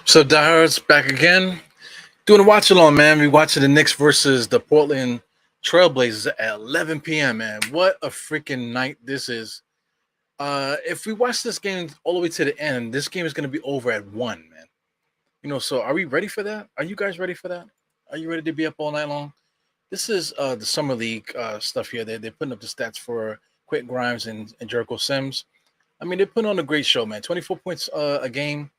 So Diehards back again, doing a watch along, man. We watching the Knicks versus the Portland Trailblazers at 11 p.m. Man, what a freaking night this is! If we watch this game all the way to the end, this game is going to be over at 1, man. So are we ready for that? Are you guys ready for that? Are you ready to be up all night long? This is the summer league stuff here. They're putting up the stats for Quentin Grimes and Jericho Sims. I mean, they're putting on a great show, man. 24 points a game.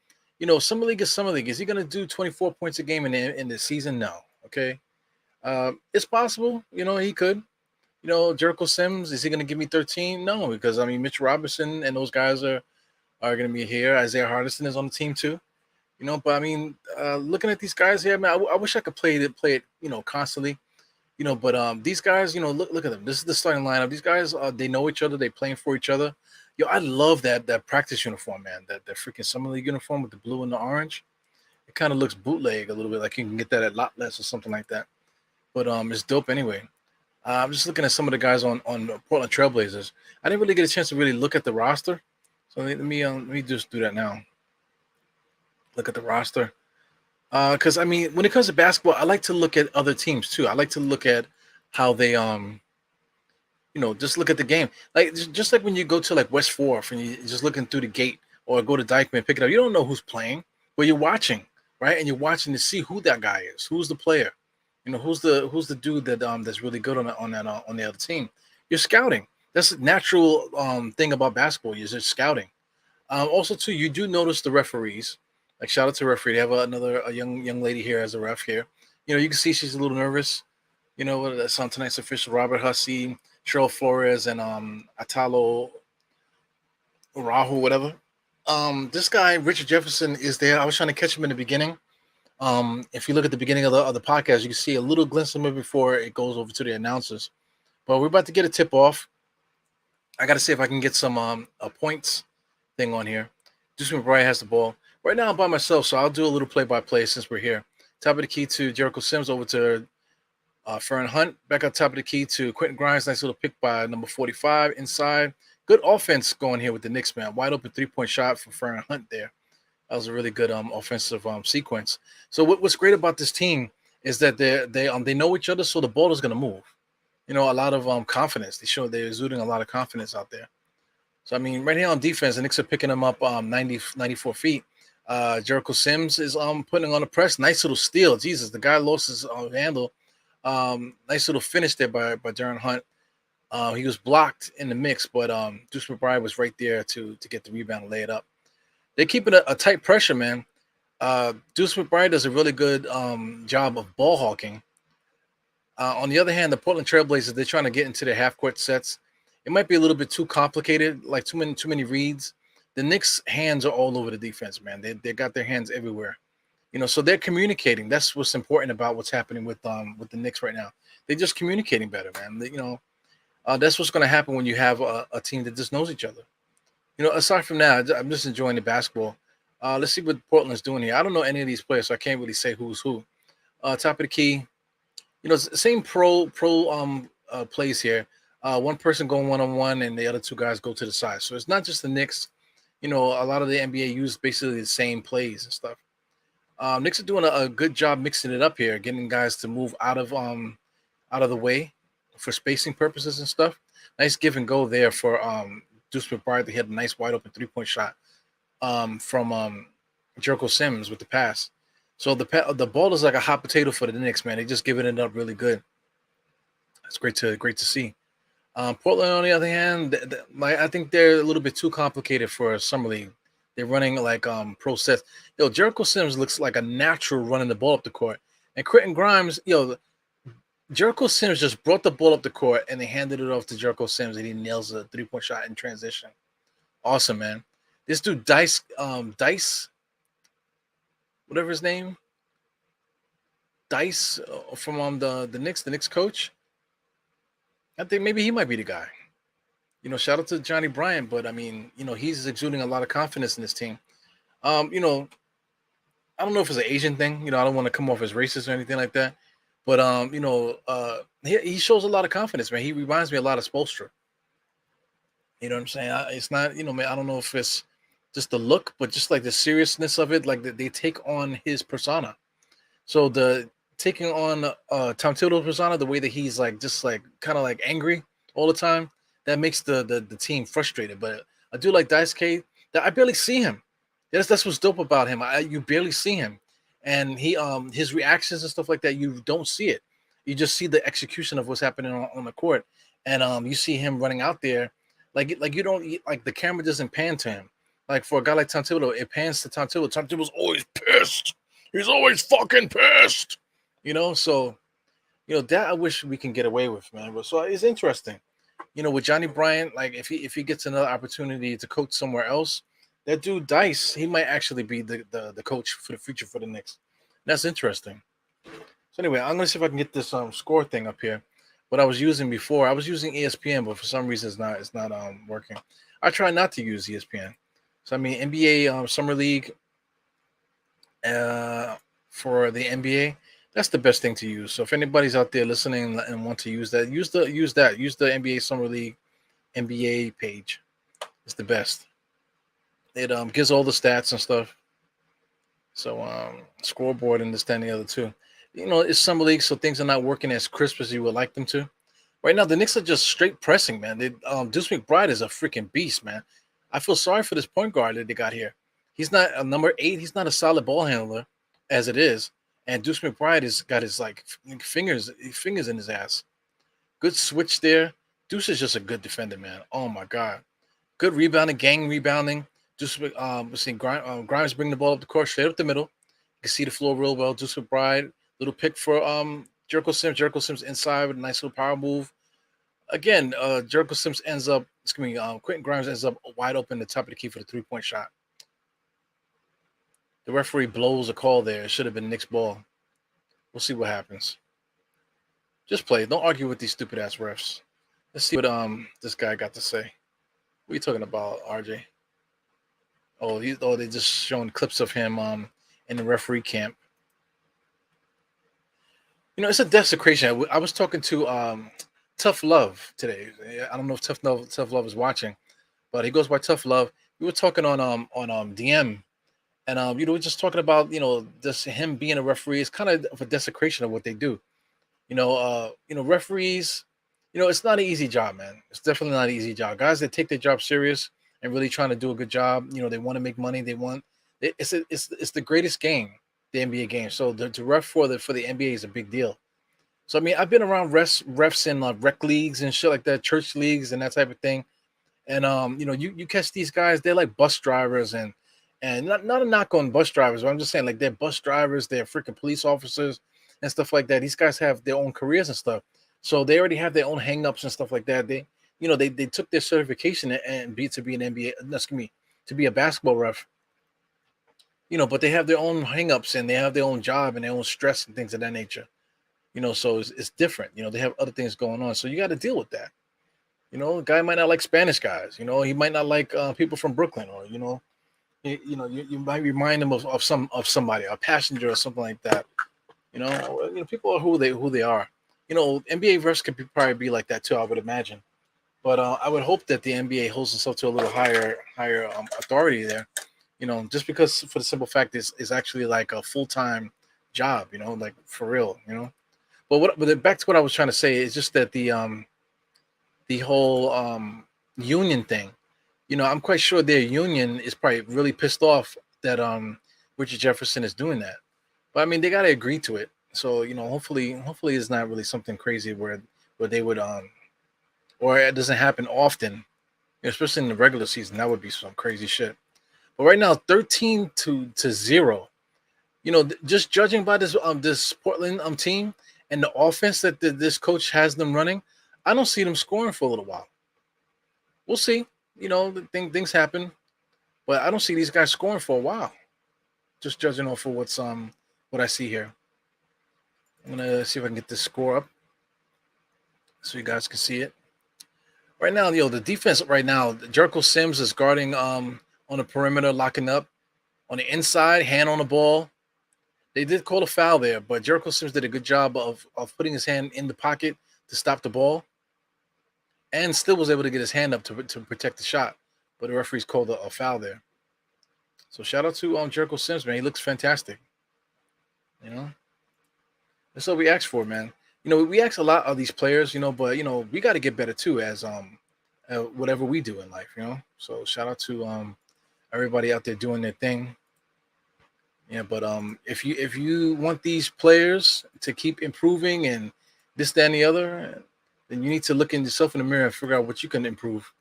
Summer league is summer league. Is he going to do 24 points a game in the season? No. Okay. It's possible. He could. Jericho Sims, is he going to give me 13? No, because I mean, Mitch Robinson and those guys are going to be here. Isaiah Hardison is on the team too. But I mean, looking at these guys here, man, I wish I could play it, constantly. But these guys, look at them. This is the starting lineup. These guys, they know each other. They playing for each other. Yo, I love that practice uniform, man. That freaking summer league uniform with the blue and the orange. It kind of looks bootleg a little bit, like you can get that at Lot Less or something like that. But it's dope anyway. I'm just looking at some of the guys on the Portland Trailblazers. I didn't really get a chance to really look at the roster, so let me just do that now. Look at the roster, because I mean, when it comes to basketball, I like to look at other teams too. I like to look at how they just look at the game. Like just like when you go to like West Fourth and you just looking through the gate or go to Dykeman, pick it up. You don't know who's playing, but you're watching, right? And you're watching to see who that guy is, who's the player, who's the dude that's really good on the other team. You're scouting. That's a natural thing about basketball. You're just scouting. Also, too, you do notice the referees. Like shout out to referee. They have a young lady here as a ref here. You can see she's a little nervous. That's on tonight's official. Robert Hussey, Cheryl Flores, and Atalo Rahu, whatever. This guy Richard Jefferson is there. I was trying to catch him in the beginning. If you look at the beginning of the podcast, you can see a little glimpse of him before it goes over to the announcers. But we're about to get a tip off. I got to see if I can get some a points thing on here. Deuce McBride has the ball. Right now I'm by myself, so I'll do a little play-by-play since we're here. Top of the key to Jericho Sims, over to Fern Hunt. Back up top of the key to Quentin Grimes. Nice little pick by number 45 inside. Good offense going here with the Knicks, man. Wide open three-point shot for Fern Hunt there. That was a really good offensive sequence. So what's great about this team is that they know each other, so the ball is going to move. A lot of confidence. They're exuding a lot of confidence out there. So, I mean, right here on defense, the Knicks are picking them up 94 feet. Jericho Sims is putting on a press. Nice little steal. Jesus, the guy lost his handle. Nice little finish there by Darren Hunt. He was blocked in the mix, but Deuce McBride was right there to get the rebound and lay it up. They're keeping a tight pressure, man. Deuce McBride does a really good job of ball hawking. On the other hand, the Portland Trailblazers, they're trying to get into their half-court sets. It might be a little bit too complicated, like too many reads. The Knicks' hands are all over the defense, man. They got their hands everywhere. So they're communicating. That's what's important about what's happening with the Knicks right now. They're just communicating better, man. That's what's going to happen when you have a team that just knows each other. Aside from that, I'm just enjoying the basketball. Let's see what Portland's doing here. I don't know any of these players, so I can't really say who's who. Top of the key, same pro plays here. One person going one-on-one, and the other two guys go to the side. So it's not just the Knicks. A lot of the NBA use basically the same plays and stuff. Knicks are doing a good job mixing it up here, getting guys to move out of the way for spacing purposes and stuff. Nice give and go there for Deuce McBride. They had a nice wide open three-point shot from Jericho Sims with the pass. So the ball is like a hot potato for the Knicks, man. They just giving it up really good. It's great to see. Portland, on the other hand, I think they're a little bit too complicated for a summer league. They're running like pro sets. Jericho Sims looks like a natural running the ball up the court. And Quentin Grimes, Jericho Sims just brought the ball up the court and they handed it off to Jericho Sims and he nails a three-point shot in transition. Awesome, man. This dude Dice, whatever his name, Dice from the Knicks coach. I think maybe he might be the guy. Shout out to Johnny Bryant, but I mean, he's exuding a lot of confidence in this team. I don't know if it's an Asian thing. I don't want to come off as racist or anything like that. But he shows a lot of confidence, man. He reminds me a lot of Spoelstra. You know what I'm saying? It's not, man, I don't know if it's just the look, but just like the seriousness of it, like they take on his persona. So the taking on Tom Thibodeau's persona, the way that he's like just like kind of like angry all the time, that makes the team frustrated. But I do like Dice K. That I barely see him. That's what's dope about him. You barely see him, and he his reactions and stuff like that. You don't see it. You just see the execution of what's happening on the court, and you see him running out there, like you don't like the camera doesn't pan to him. Like for a guy like Tom Thibodeau, it pans to Tom Thibodeau. Tom Thibodeau's always pissed. He's always fucking pissed. So that I wish we can get away with, man. But so it's interesting. With Johnny Bryant, like if he gets another opportunity to coach somewhere else, that dude Dice, he might actually be the coach for the future for the Knicks. That's interesting. So anyway, I'm gonna see if I can get this score thing up here. What I was using before, I was using ESPN, but for some reason it's not working. I try not to use ESPN. So I mean NBA Summer League for the NBA, that's the best thing to use. So if anybody's out there listening and want to use that, use the NBA Summer League NBA page. It's the best. It gives all the stats and stuff. So scoreboard and this, that, and the other too. It's summer league, so things are not working as crisp as you would like them to. Right now, the Knicks are just straight pressing, man. Deuce McBride is a freaking beast, man. I feel sorry for this point guard that they got here. He's not a number 8. He's not a solid ball handler, as it is. And Deuce McBride has got his like fingers in his ass. Good switch there. Deuce is just a good defender, man. Oh my god, good rebounding, gang rebounding. Just we're seeing Grimes bring the ball up the court, straight up the middle. You can see the floor real well. Deuce McBride, little pick for Jericho Sims. Jericho Sims inside with a nice little power move. Again, Jericho Sims ends up. Quentin Grimes ends up wide open, the top of the key for the 3-point shot. The referee blows a call there. It should have been Knicks ball. We'll see what happens. Just play. Don't argue with these stupid ass refs. Let's see what this guy got to say. What are you talking about, RJ? They just showing clips of him in the referee camp. It's a desecration. I was talking to Tough Love today. I don't know if Tough Love is watching, but he goes by Tough Love. We were talking on DM, and we're just talking about just him being a referee is kind of a desecration of what they do. Referees. It's not an easy job, man. It's definitely not an easy job. Guys that take their job serious and really trying to do a good job. They want to make money. It's the greatest game, the NBA game. So to ref for the NBA is a big deal. So I mean, I've been around refs in rec leagues and shit like that, church leagues and that type of thing. And you catch these guys, they're like bus drivers and not a knock on bus drivers, but I'm just saying like they're bus drivers, they're freaking police officers and stuff like that. These guys have their own careers and stuff. So they already have their own hangups and stuff like that. They took their certification to be an NBA, to be a basketball ref. But they have their own hangups and they have their own job and their own stress and things of that nature. So it's different. They have other things going on. So you got to deal with that. A guy might not like Spanish guys. He might not like people from Brooklyn, or you might remind him of somebody, a passenger or something like that. People are who they are. NBA refs could probably be like that too, I would imagine. But I would hope that the NBA holds itself to a little higher authority there. Just because for the simple fact is actually like a full-time job. Like for real. But back to what I was trying to say is just that the whole union thing. I'm quite sure their union is probably really pissed off that Richard Jefferson is doing that. But I mean, they got to agree to it. So hopefully it's not really something crazy where they would or it doesn't happen often, especially in the regular season. That would be some crazy shit. But right now, 13-0. Just judging by this Portland team and the offense that this coach has them running, I don't see them scoring for a little while. We'll see. Things happen, but I don't see these guys scoring for a while. Just judging off of what I see here. I'm gonna see if I can get this score up so you guys can see it. Right now, the defense right now, Jericho Sims is guarding on the perimeter, locking up on the inside, hand on the ball. They did call a foul there, but Jericho Sims did a good job of putting his hand in the pocket to stop the ball, and still was able to get his hand up to protect the shot. But the referees called a foul there. So shout out to Jericho Sims, man. He looks fantastic. You know, that's what we asked for, man. We ask a lot of these players, but we got to get better too as whatever we do in life, So shout out to everybody out there doing their thing. Yeah, but if you want these players to keep improving and this, that, and the other, then you need to look in yourself in the mirror and figure out what you can improve,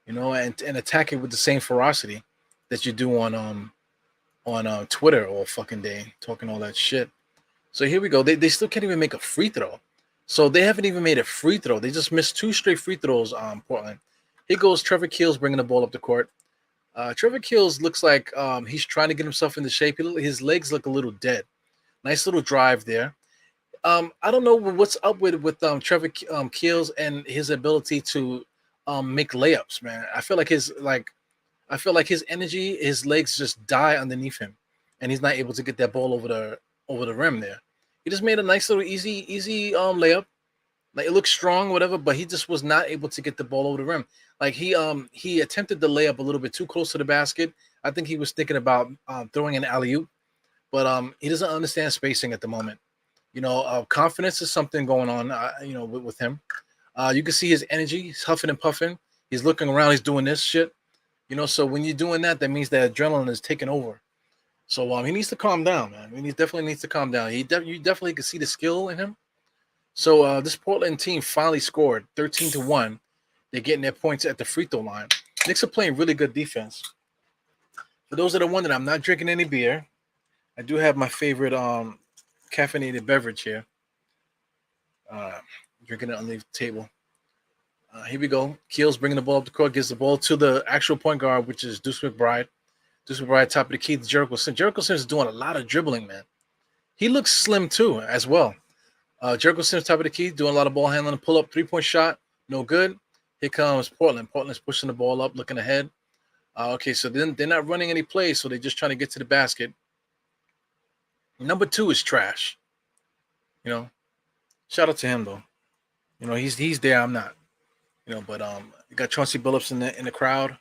and attack it with the same ferocity that you do on Twitter all fucking day, talking all that shit. So here we go. They still can't even make a free throw. So they haven't even made a free throw. They just missed two straight free throws. Portland. Here goes Trevor Keels bringing the ball up the court. Trevor Keels looks like he's trying to get himself into shape. His legs look a little dead. Nice little drive there. I don't know what's up with Trevor Keels and his ability to make layups, man. I feel like his energy, his legs just die underneath him, and he's not able to get that ball over the rim there. He just made a nice little easy layup. Like it looks strong, whatever, but he just was not able to get the ball over the rim. Like he attempted the layup a little bit too close to the basket. I think he was thinking about throwing an alley oop, but he doesn't understand spacing at the moment. Confidence is something going on. With him. You can see his energy. He's huffing and puffing. He's looking around. He's doing this shit. So when you're doing that, that means that adrenaline is taking over. So he needs to calm down, man. He definitely needs to calm down. You definitely can see the skill in him. So this Portland team finally scored 13-1. They're getting their points at the free throw line. Knicks are playing really good defense. For those that are wondering, I'm not drinking any beer. I do have my favorite caffeinated beverage here. Drinking it on the table. Here we go. Keels bringing the ball up the court, gives the ball to the actual point guard, which is Deuce McBride. Deuce McBride, top of the key to Jericho Sims. Jericho Sims is doing a lot of dribbling, man. He looks slim too, as well. Jericho Sims, top of the key, doing a lot of ball handling. Pull up 3-point shot, no good. Here comes Portland. Portland's pushing the ball up, looking ahead. Okay, so then they're not running any plays, so they're just trying to get to the basket. Number 2 is trash. Shout out to him though. He's there. I'm not. But you got Chauncey Billups in the crowd.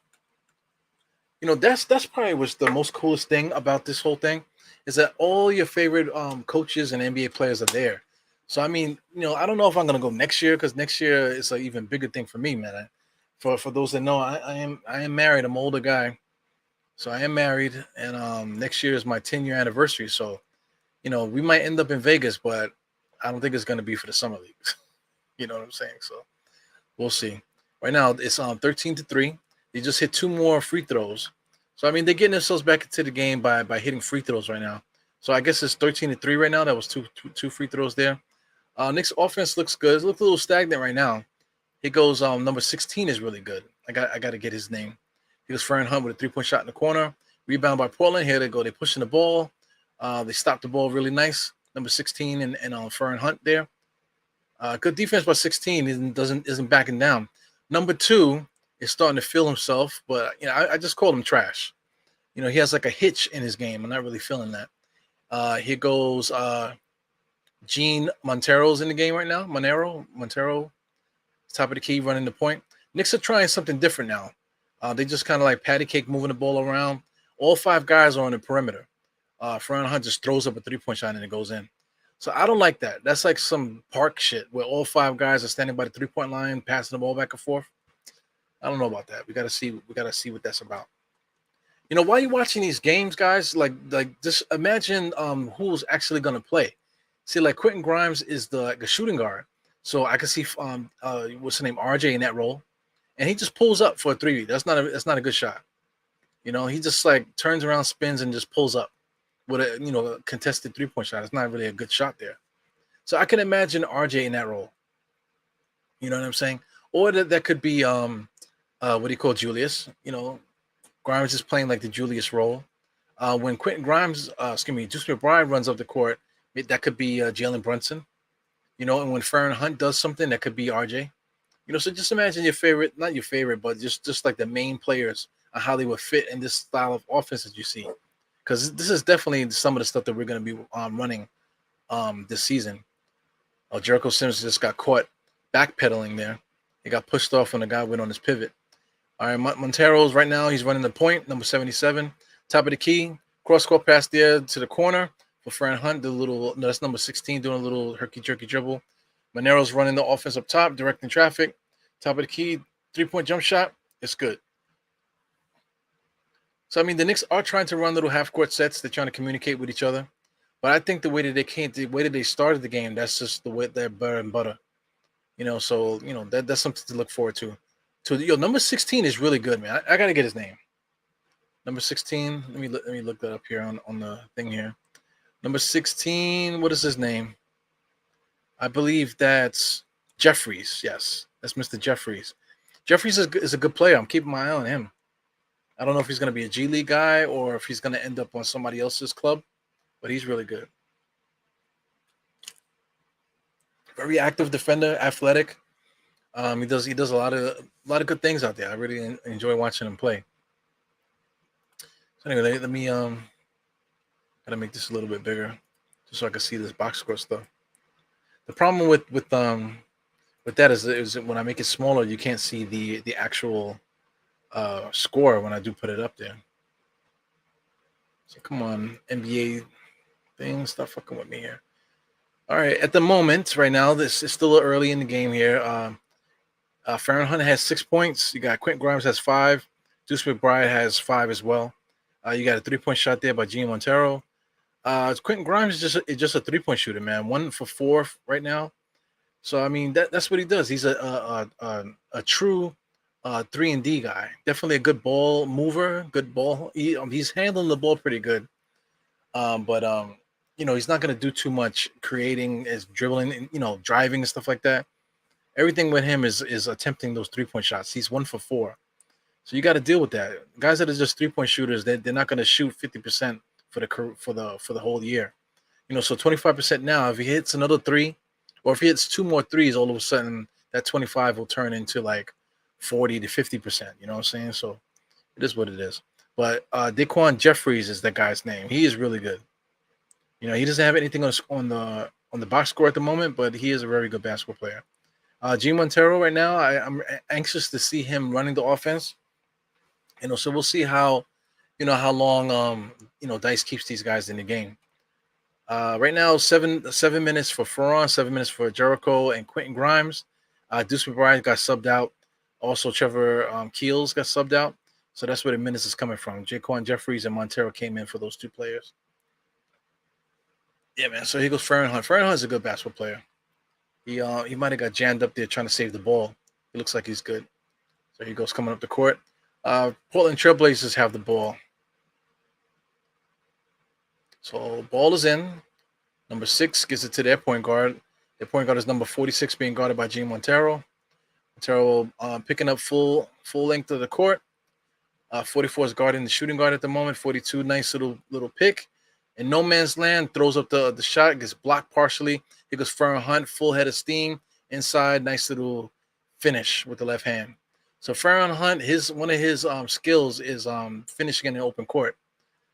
That's probably what's the most coolest thing about this whole thing is that all your favorite coaches and NBA players are there. So I mean, I don't know if I'm gonna go next year because next year is an even bigger thing for me, man. For those that know, I am married. I'm an older guy, so I am married, and next year is my 10-year anniversary. So, we might end up in Vegas, but I don't think it's gonna be for the summer leagues. You know what I'm saying? So we'll see. Right now it's 13-3. They just hit 2 more free throws. So I mean they're getting themselves back into the game by hitting free throws right now. So I guess it's 13-3 right now. That was two free throws there. Knicks offense looks good. It looks a little stagnant right now. He goes number 16 is really good. I got to get his name. He was Fern Hunt with a 3-point shot in the corner. Rebound by Portland. Here they go. They're pushing the ball. They stopped the ball really nice. Number 16 and Fern Hunt there. Good defense by 16. Isn't backing down. Number 2 is starting to feel himself, but I just called him trash. He has like a hitch in his game. I'm not really feeling that. Here goes Gene Montero's in the game right now. Montero, top of the key, running the point. Knicks are trying something different now. They just kind of like patty cake, moving the ball around. All 5 guys are on the perimeter. Fern Hunt just throws up a 3-point shot and it goes in. So I don't like that. That's like some park shit where all 5 guys are standing by the 3-point line, passing the ball back and forth. I don't know about that. We gotta see what that's about. While you're watching these games, guys, like just imagine who's actually gonna play. See, like Quentin Grimes is the shooting guard, so I can see what's the name, RJ in that role, and he just pulls up for a 3. That's not a good shot. He just like turns around, spins, and just pulls up with a contested 3-point shot. It's not really a good shot there. So I can imagine RJ in that role. You know what I'm saying? Or that could be what do you call Julius? Grimes is playing like the Julius role. When Quentin Grimes, Deuce McBride runs up the court, that could be Jalen Brunson. And when Fern Hunt does something, that could be RJ. So just imagine your favorite, not your favorite, but just like the main players and how they would fit in this style of offense that you see. Because this is definitely some of the stuff that we're going to be running this season. Jericho Sims just got caught backpedaling there. He got pushed off when the guy went on his pivot. All right, Montero's right now, he's running the point, number 77. Top of the key, cross-court pass there to the corner for Fran Hunt. That's number 16 doing a little herky-jerky dribble. Montero's running the offense up top, directing traffic. Top of the key, three-point jump shot. It's good. So, I mean, the Knicks are trying to run little half-court sets. They're trying to communicate with each other. But I think the way that they started the game, that's just the way their bread and butter. So, that's something to look forward to. So, number 16 is really good, man. I got to get his name. Number 16, let me look that up here on the thing here. Number 16, what is his name? I believe that's Jeffries. Yes, that's Mr. Jeffries. Jeffries is a good player. I'm keeping my eye on him. I don't know if he's going to be a G League guy or if he's going to end up on somebody else's club, but he's really good. Very active defender, athletic. He does a lot of good things out there. I really enjoy watching him play. So anyway, let me gotta make this a little bit bigger just so I can see this box score stuff. The problem with that is when I make it smaller, you can't see the actual score when I do put it up there. So come on, NBA things, stop fucking with me here. All right, at the moment, right now, this is still early in the game here. Farron Hunt has 6 points. You got Quentin Grimes has 5. Deuce McBride has 5 as well. You got a 3-point shot there by Gene Montero. Quentin Grimes is just a 3-point shooter, man. 1 for 4 right now. So I mean that's what he does. He's a true 3-and-D guy. Definitely a good ball mover, good ball. He's handling the ball pretty good. But he's not going to do too much creating, as dribbling, and driving and stuff like that. Everything with him is attempting those 3-point shots. He's 1 for 4. So you got to deal with that. Guys that are just 3-point shooters, they're not going to shoot 50% for the whole year. So 25% now. If he hits another 3, or if he hits 2 more 3s, all of a sudden that 25 will turn into like 40 to 50%. You know what I'm saying? So it is what it is. But Daquan Jeffries is that guy's name. He is really good. He doesn't have anything on the box score at the moment, but he is a very good basketball player. Gene Montero right now, I'm anxious to see him running the offense. So we'll see how long Dice keeps these guys in the game. Right now, seven minutes for Ferron, 7 minutes for Jericho and Quentin Grimes. Deuce McBride got subbed out. Also, Trevor Keels got subbed out. So that's where the minutes is coming from. Jaquan Jeffries and Montero came in for those 2 players. Yeah, man. So here goes Farron Hunt. Farron Hunt is a good basketball player. He might have got jammed up there trying to save the ball. He looks like he's good. So he goes coming up the court. Portland Trailblazers have the ball. So ball is in. Number 6 gives it to their point guard. Their point guard is number 46 being guarded by Gene Montero. Montero picking up full length of the court. 44 is guarding the shooting guard at the moment. 42, nice little pick. In no man's land, throws up the shot, gets blocked partially. Here goes Farron Hunt, full head of steam. Inside, nice little finish with the left hand. So Farron Hunt, one of his skills is finishing in the open court.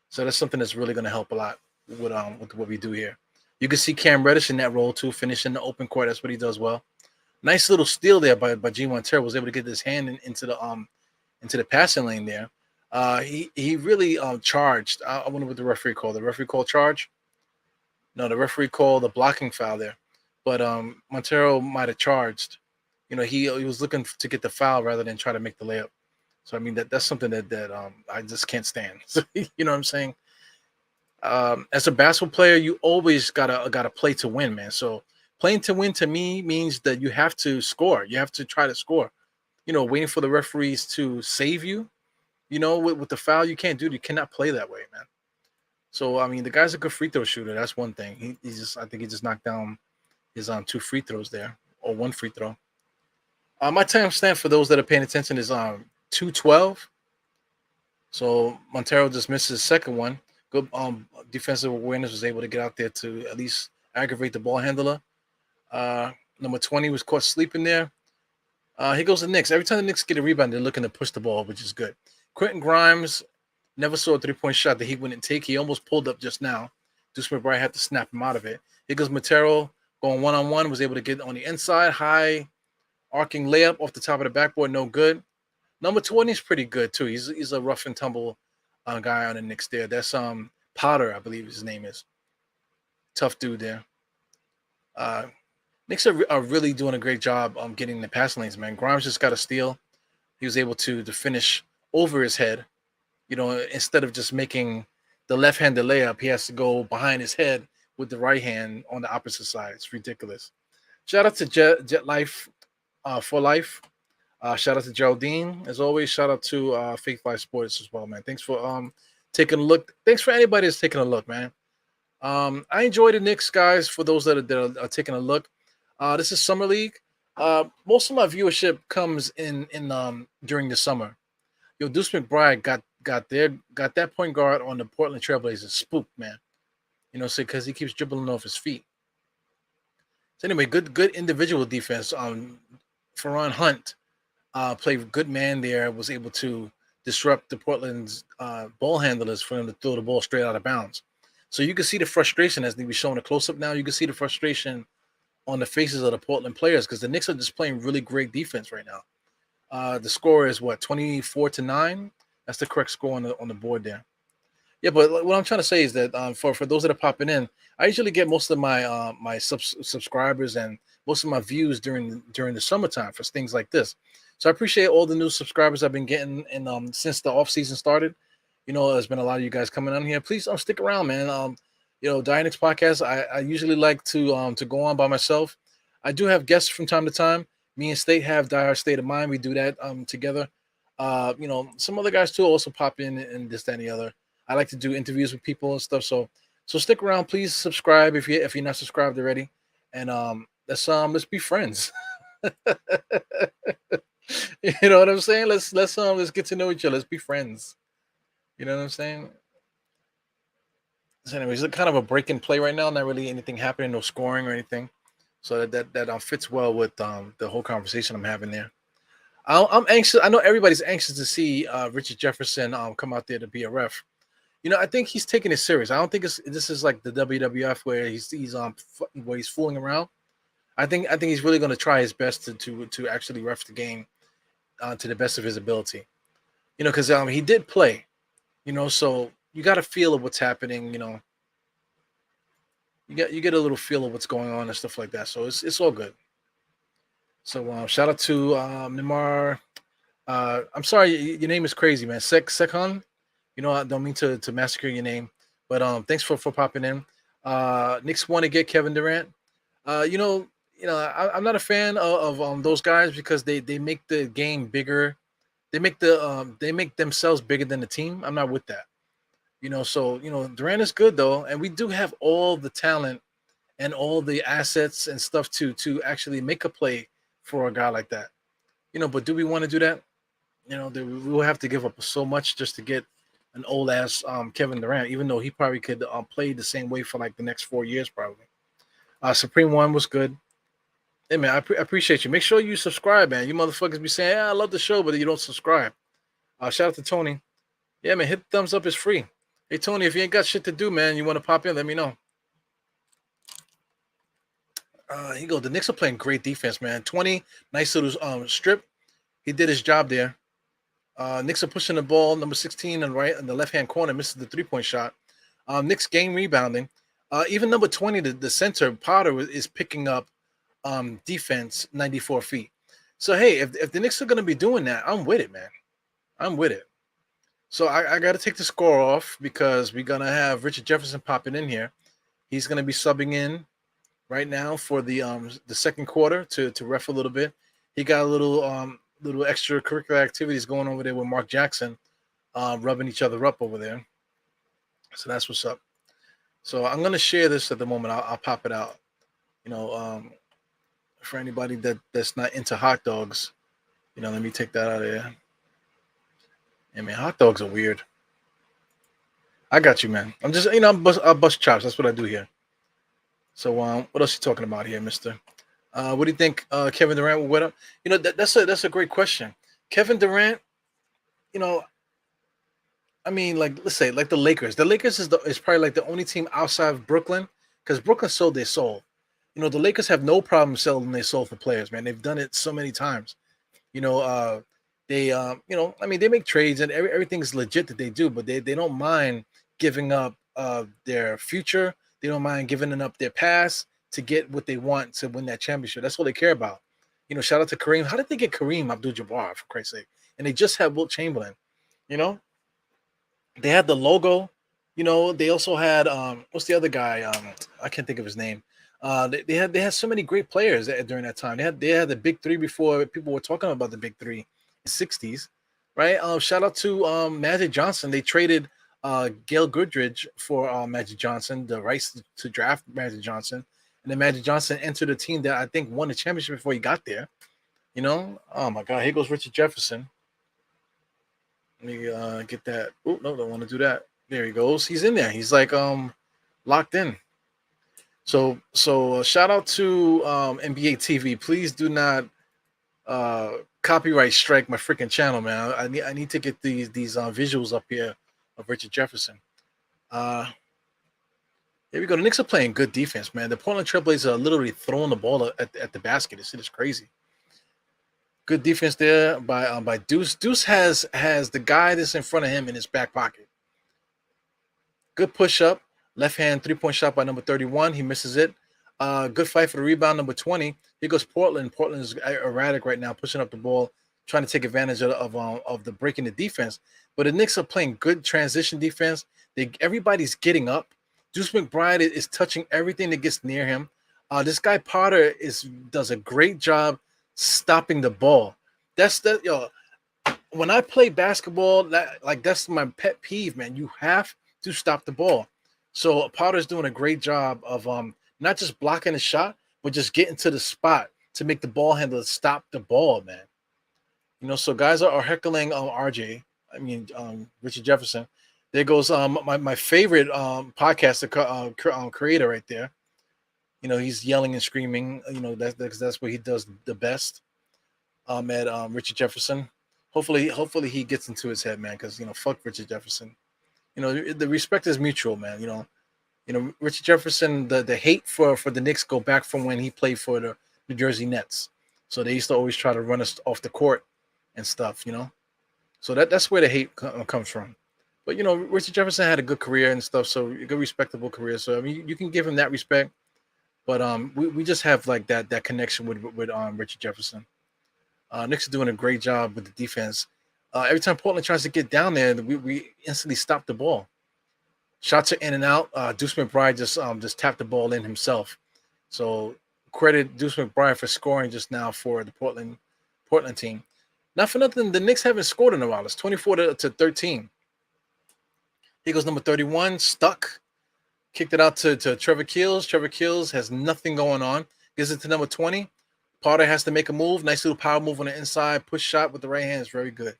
So that's something that's really going to help a lot with what we do here. You can see Cam Reddish in that role too, finishing the open court. That's what he does well. Nice little steal there by Gene Montero. Was able to get his hand into the passing lane there. He really charged. I wonder what the referee called. The referee called charge? No, the referee called the blocking foul there. But Montero might have charged. He was looking to get the foul rather than try to make the layup. So I mean that's something that I just can't stand. So, you know what I'm saying? As a basketball player, you always gotta play to win, man. So playing to win to me means that you have to score. You have to try to score. Waiting for the referees to save you. With the foul, you can't do it. You cannot play that way, man. So I mean, the guy's a good free throw shooter. That's one thing. I think he just knocked down his 2 free throws there, or 1 free throw. My timestamp for those that are paying attention is 2:12. So Montero just missed his second one. Good defensive awareness, was able to get out there to at least aggravate the ball handler. Number 20 was caught sleeping there. Here goes the Knicks. Every time the Knicks get a rebound, they're looking to push the ball, which is good. Quentin Grimes never saw a 3-point shot that he wouldn't take. He almost pulled up just now. Deuce McBride had to snap him out of it. Here goes Montero going one-on-one, was able to get on the inside. High arcing layup off the top of the backboard, no good. Number 20 is pretty good, too. He's a rough and tumble guy on the Knicks there. That's Potter, I believe his name is. Tough dude there. Uh, Knicks are really doing a great job getting the pass lanes, man. Grimes just got a steal. He was able to finish over his head. Instead of just making the left-handed layup, he has to go behind his head with the right hand on the opposite side. It's ridiculous. Shout out to Jet Life for life. Shout out to Geraldine as always. Shout out to Faith Life Sports as well, man. Thanks for taking a look. Thanks for anybody that's taking a look, man. I enjoy the Knicks, guys. For those that are taking a look, this is summer league. Most of my viewership comes in during the summer. Yo, Deuce McBride got that point guard on the Portland Trailblazers spooked, man. So because he keeps dribbling off his feet. So anyway, good individual defense. Ferron Hunt played good man there. Was able to disrupt the Portland's ball handlers for them to throw the ball straight out of bounds. So you can see the frustration as they be showing a close up now. You can see the frustration on the faces of the Portland players because the Knicks are just playing really great defense right now. The score is what 24-9. That's the correct score on the board there. Yeah, but what I'm trying to say is that for those that are popping in, I usually get most of my my subscribers and most of my views during the summertime for things like this. So I appreciate all the new subscribers I've been getting and since the off season started. There's been a lot of you guys coming on here. Please stick around, man. Dynix podcast. I usually like to go on by myself. I do have guests from time to time. Me and State have Die Hard State of Mind. We do that together. Some other guys too also pop in and this, that, and the other. I like to do interviews with people and stuff. So stick around. Please subscribe if you're not subscribed already. And let's be friends. You know what I'm saying? Let's get to know each other. Let's be friends. You know what I'm saying? So anyways, it's kind of a break and play right now. Not really anything happening, no scoring or anything. So that fits well with the whole conversation I'm having there. I'm anxious. I know everybody's anxious to see Richard Jefferson come out there to be a ref. I think he's taking it serious. I don't think this is like the WWF where he's where he's fooling around. I think he's really going to try his best to actually ref the game to the best of his ability. Because he did play. So you got a feel of what's happening. You get a little feel of what's going on and stuff like that. So it's all good. So shout out to Mimar. I'm sorry, your name is crazy, man. Sekhan. I don't mean to massacre your name, but thanks for popping in. Knicks want to get Kevin Durant. I'm not a fan of those guys because they make the game bigger. They make themselves bigger than the team. I'm not with that. So Durant is good though, and we do have all the talent and all the assets and stuff to actually make a play for a guy like that. But do we want to do that? We will have to give up so much just to get an old ass Kevin Durant, even though he probably could play the same way for like the next 4 years probably. Supreme One was good. Hey man, I appreciate you. Make sure you subscribe, man. You motherfuckers be saying, I love the show, but you don't subscribe. Shout out to Tony. Yeah, man, hit the thumbs up. It's free. Hey Tony, if you ain't got shit to do, man, you want to pop in, let me know. Here you go. The Knicks are playing great defense, man. 20, nice little strip. He did his job there. Knicks are pushing the ball. Number 16 on the left-hand corner misses the three-point shot. Knicks game rebounding. Even number 20, the center, Potter, is picking up defense 94 feet. So, hey, if the Knicks are going to be doing that, I'm with it, man. I'm with it. So I got to take the score off because we're going to have Richard Jefferson popping in here. He's going to be subbing in right now for the second quarter to ref a little bit. He got a little extracurricular activities going over there with Mark Jackson, rubbing each other up over there. So that's what's up. So I'm going to share this at the moment. I'll pop it out. For anybody that's not into hot dogs, let me take that out of there. Yeah, man, hot dogs are weird. I got you, man. I'm just, I bust chops. That's what I do here. So, what else you talking about here, mister? What do you think Kevin Durant will win up? That's a great question. Kevin Durant, let's say like the Lakers. The Lakers is probably like the only team outside of Brooklyn because Brooklyn sold their soul. The Lakers have no problem selling their soul for players, man. They've done it so many times. They, I mean, they make trades and everything's legit that they do, but they don't mind giving up their future. They don't mind giving up their past to get what they want to win that championship. That's all they care about. Shout out to Kareem. How did they get Kareem Abdul-Jabbar, for Christ's sake? And they just had Wilt Chamberlain. You know, they had the logo. They also had what's the other guy? I can't think of his name. They had so many great players during that time. They had the big three before people were talking about the big three in the '60s, right? Shout out to Magic Johnson. They traded Gail Goodrich for Magic Johnson, the rights to draft Magic Johnson, and then Magic Johnson entered a team that I think won the championship before he got there. Oh my God, here goes Richard Jefferson. Let me get that. Oh no, don't want to do that. There he goes. He's in there. He's like locked in. So shout out to NBA TV. Please do not copyright strike my freaking channel, man. I need to get these visuals up here of Richard Jefferson. Here we go. The Knicks are playing good defense, man. The Portland Trailblazers are literally throwing the ball at the basket. This shit is crazy. Good defense there by Deuce. Deuce has the guy that's in front of him in his back pocket. Good push up, left hand 3-point shot by number 31. He misses it. Good fight for the rebound, number 20. Here goes Portland. Portland is erratic right now, pushing up the ball, trying to take advantage of the break in the defense. But the Knicks are playing good transition defense. Everybody's getting up. Deuce McBride is touching everything that gets near him. This guy Potter does a great job stopping the ball. When I play basketball, that's my pet peeve, man. You have to stop the ball. So Potter's doing a great job of not just blocking the shot, but just getting to the spot to make the ball handler stop the ball, man. So guys are heckling RJ. I mean Richard Jefferson. There goes my favorite podcaster creator right there. He's yelling and screaming. That's what he does the best. At Richard Jefferson. Hopefully he gets into his head, man, because fuck Richard Jefferson. The respect is mutual, man. Richard Jefferson, the hate for the Knicks go back from when he played for the New Jersey Nets. So they used to always try to run us off the court and stuff, So that's where the hate comes from. But Richard Jefferson had a good career and stuff, so a good respectable career. So I mean, you can give him that respect. But we just have like that connection with Richard Jefferson. Knicks are doing a great job with the defense. Every time Portland tries to get down there, we instantly stop the ball. Shots are in and out. Deuce McBride just tapped the ball in himself. So credit Deuce McBride for scoring just now for the Portland team. Not for nothing, the Knicks haven't scored in a while. It's 24 to 13. Here goes number 31, stuck. Kicked it out to Trevor Keels. Trevor Keels has nothing going on. Gives it to number 20. Potter has to make a move. Nice little power move on the inside. Push shot with the right hand is very good.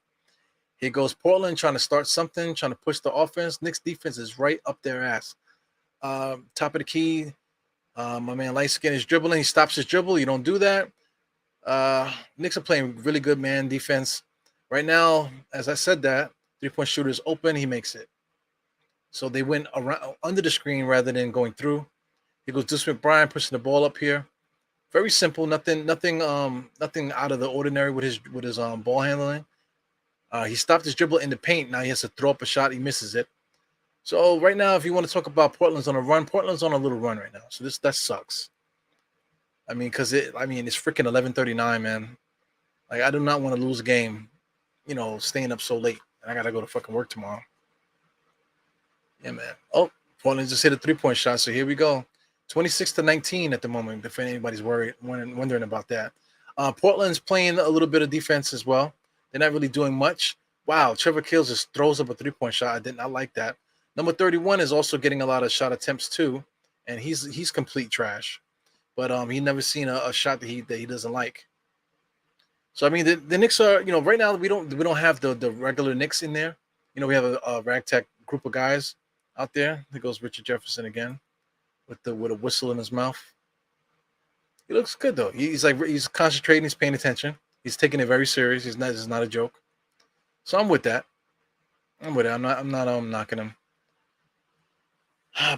Here goes Portland trying to start something, trying to push the offense. Knicks defense is right up their ass. Top of the key. My man Light Skin is dribbling. He stops his dribble. You don't do that. Knicks are playing really good man defense. Right now, as I said that, 3-point shooter is open. He makes it. So they went around under the screen rather than going through. Here goes Deuce McBride pushing the ball up here. Very simple, nothing out of the ordinary with his ball handling. He stopped his dribble in the paint. Now he has to throw up a shot. He misses it. So right now, if you want to talk about Portland's on a run, Portland's on a little run right now. So that sucks. I mean, it's freaking 11:39, man. Like I do not want to lose a game, staying up so late, and I gotta go to fucking work tomorrow. Yeah, man. Oh, Portland just hit a 3-point shot. So here we go. 26-19 at the moment, if anybody's wondering about that. Portland's playing a little bit of defense as well. They're not really doing much. Wow, Trevor Keels just throws up a 3-point shot. I did not like that. Number 31 is also getting a lot of shot attempts too, and he's complete trash. But he never seen a shot that he doesn't like. So I mean, the Knicks are right now we don't have the regular Knicks in there. We have a ragtag group of guys out there. There goes Richard Jefferson again with a whistle in his mouth. He looks good though. He's concentrating. He's paying attention. He's taking it very serious. It's not a joke. So I'm with that. I'm not knocking him.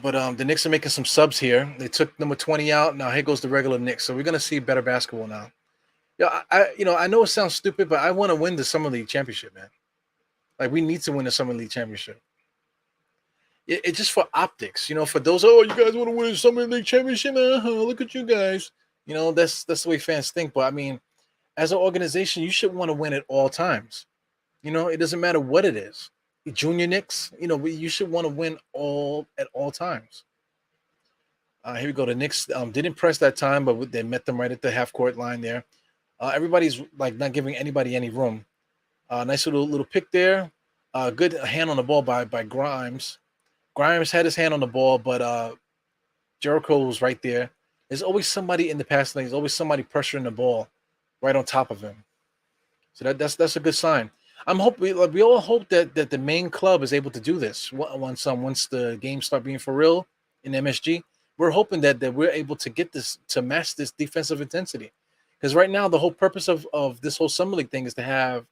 But the Knicks are making some subs here. They took number 20 out. Now here goes the regular Knicks. So we're gonna see better basketball now. Yeah, I know it sounds stupid, but I want to win the Summer League championship, man. Like we need to win the Summer League championship. It's just for optics, for those. Oh, you guys want to win the Summer League championship? Look at you guys. That's the way fans think. But I mean, as an organization, you should want to win at all times. It doesn't matter what it is. Junior Knicks, you should want to win all at all times. Here we go. The Knicks didn't press that time, but they met them right at the half court line there. Everybody's like not giving anybody any room. Nice little pick there. Good hand on the ball by Grimes. Grimes had his hand on the ball, but Jericho was right there. There's always somebody in the pass lane. There's always somebody pressuring the ball right on top of him. So that's a good sign. We all hope that the main club is able to do this once the games start being for real in MSG. We're hoping that we're able to get this to match this defensive intensity. Because right now the whole purpose of this whole summer league thing is to have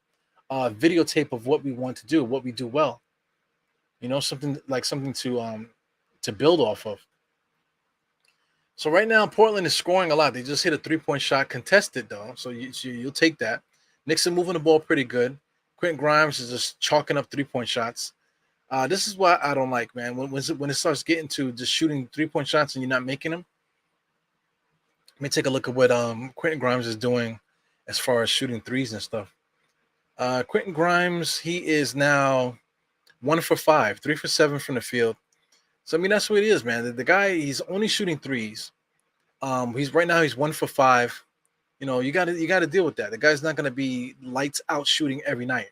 videotape of what we want to do, what we do well. Something to build off of. So right now Portland is scoring a lot. They just hit a 3-point shot, contested though, so you'll take that. Knicks are moving the ball pretty good. Quentin Grimes is just chalking up 3-point shots. This is what I don't like, man. When it starts getting to just shooting 3-point shots and you're not making them. Let me take a look at what Quentin Grimes is doing as far as shooting threes and stuff. Quentin Grimes, he is now 1 for 5, 3 for 7 from the field. So I mean that's what it is, man. The guy, he's only shooting threes. He's 1 for 5. You got to deal with that. The guy's not going to be lights out shooting every night.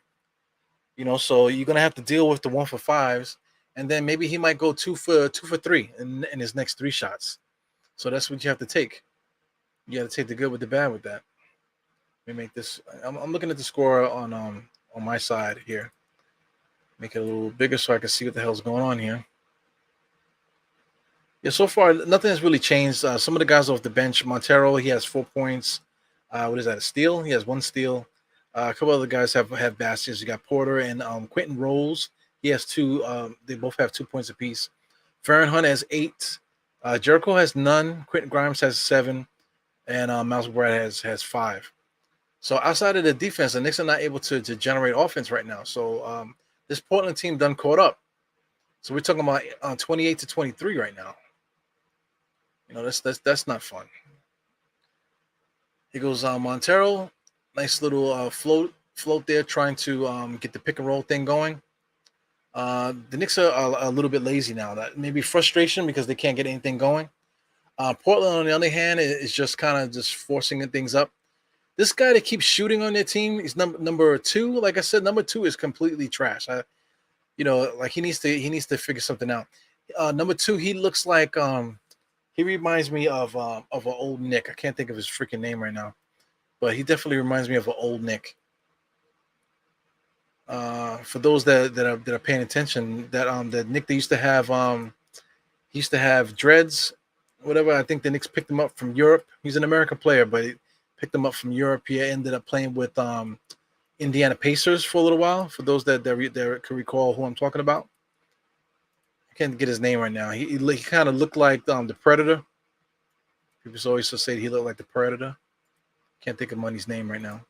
So you're going to have to deal with the 1 for 5s, and then maybe he might go 2 for 3 in his next 3 shots. So that's what you have to take. You got to take the good with the bad with that. Let me make this. I'm looking at the score on my side here. Make it a little bigger so I can see what the hell's going on here. Yeah, so far nothing has really changed. Some of the guys off the bench, Montero, he has 4 points. What is that? A steal? He has 1 steal. A couple other guys have baskets. You got Porter and Quentin Rolls. He has 2. They both have 2 points apiece. Farron Hunt has 8. Jericho has none. Quentin Grimes has 7, and Miles Brad has 5. So outside of the defense, the Knicks are not able to generate offense right now. So this Portland team done caught up. So we're talking about 28-23 right now. That's not fun. Here goes Montero. Nice little float there, trying to get the pick and roll thing going. The Knicks are a little bit lazy now. That may be frustration because they can't get anything going. Portland, on the other hand, is just kind of just forcing things up. This guy that keeps shooting on their team is number 2. Like I said, number 2 is completely trash. Like he needs to figure something out. Number 2, he looks like he reminds me of an old Nick. I can't think of his freaking name right now, but he definitely reminds me of an old Nick. For those that are paying attention, that Nick, they used to have he used to have dreads, whatever. I think the Knicks picked him up from Europe. He's an American player, but he picked him up from Europe. He ended up playing with Indiana Pacers for a little while. For those that can recall who I'm talking about, I can't get his name right now. He kind of looked like the Predator. People always say he looked like the Predator. Can't think of Money's name right now.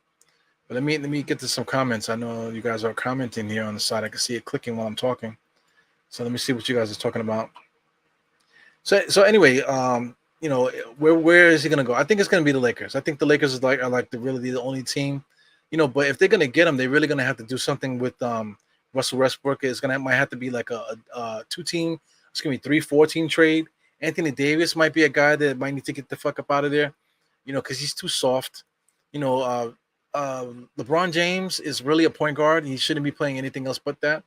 But let me get to some comments. I know you guys are commenting here on the side. I can see it clicking while I'm talking. So let me see what you guys are talking about. So anyway, where is he gonna go? I think it's gonna be the Lakers. I think the Lakers are really the only team, But if they're gonna get him, they're really gonna have to do something with Russell Westbrook. Might have to be like a 2-team. It's gonna be 3-4 team trade. Anthony Davis might be a guy that might need to get the fuck up out of there, because he's too soft. LeBron James is really a point guard. He shouldn't be playing anything else but that.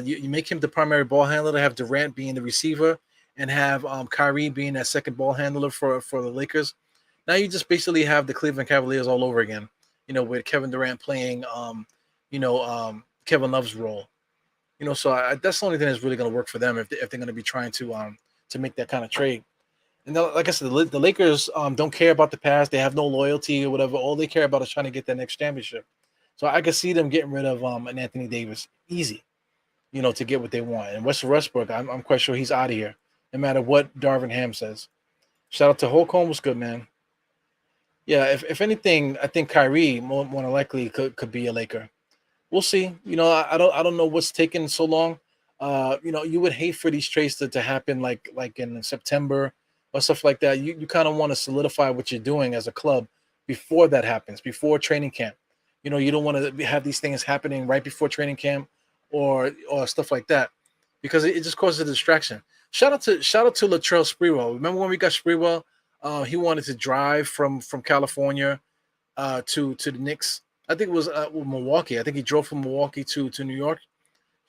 You make him the primary ball handler, to have Durant being the receiver, and have Kyrie being that second ball handler for the Lakers. Now you just basically have the Cleveland Cavaliers all over again, with Kevin Durant playing, Kevin Love's role. So that's the only thing that's really going to work for them if they're going to be trying to make that kind of trade. And like I said, the Lakers don't care about the past. They have no loyalty or whatever. All they care about is trying to get that next championship. So I can see them getting rid of an Anthony Davis easy, to get what they want. And Russell Westbrook, I'm quite sure he's out of here, no matter what Darvin Ham says. Shout out to Holcomb. What's good, man? Yeah, if anything, I think Kyrie more than likely could be a Laker. We'll see. I don't know what's taking so long. You would hate for these trades to happen like in September or stuff like that. You kind of want to solidify what you're doing as a club before that happens, before training camp. You don't want to have these things happening right before training camp or stuff like that because it just causes a distraction. Shout out to Latrell Sprewell. Remember when we got Sprewell? He wanted to drive from California to the Knicks. I think it was Milwaukee. I think he drove from Milwaukee to New York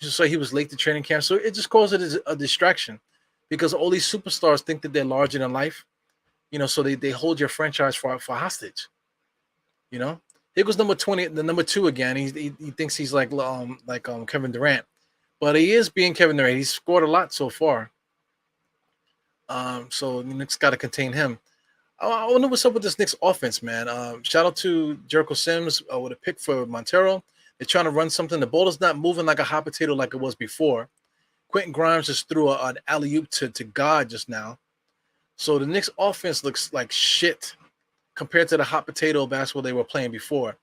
just so he was late to training camp. So it just causes a distraction because all these superstars think that they're larger than life. So they hold your franchise for hostage. You know, here goes number 20, the number two again. He thinks he's like Kevin Durant, but he is being Kevin Durant. He's scored a lot so far. So the Knicks got to contain him. I wonder what's up with this Knicks offense, man. Shout out to Jericho Sims with a pick for Montero. They're trying to run something. The ball is not moving like a hot potato like it was before. Quentin Grimes just threw an alley oop to God just now. So the Knicks offense looks like shit compared to the hot potato basketball they were playing before.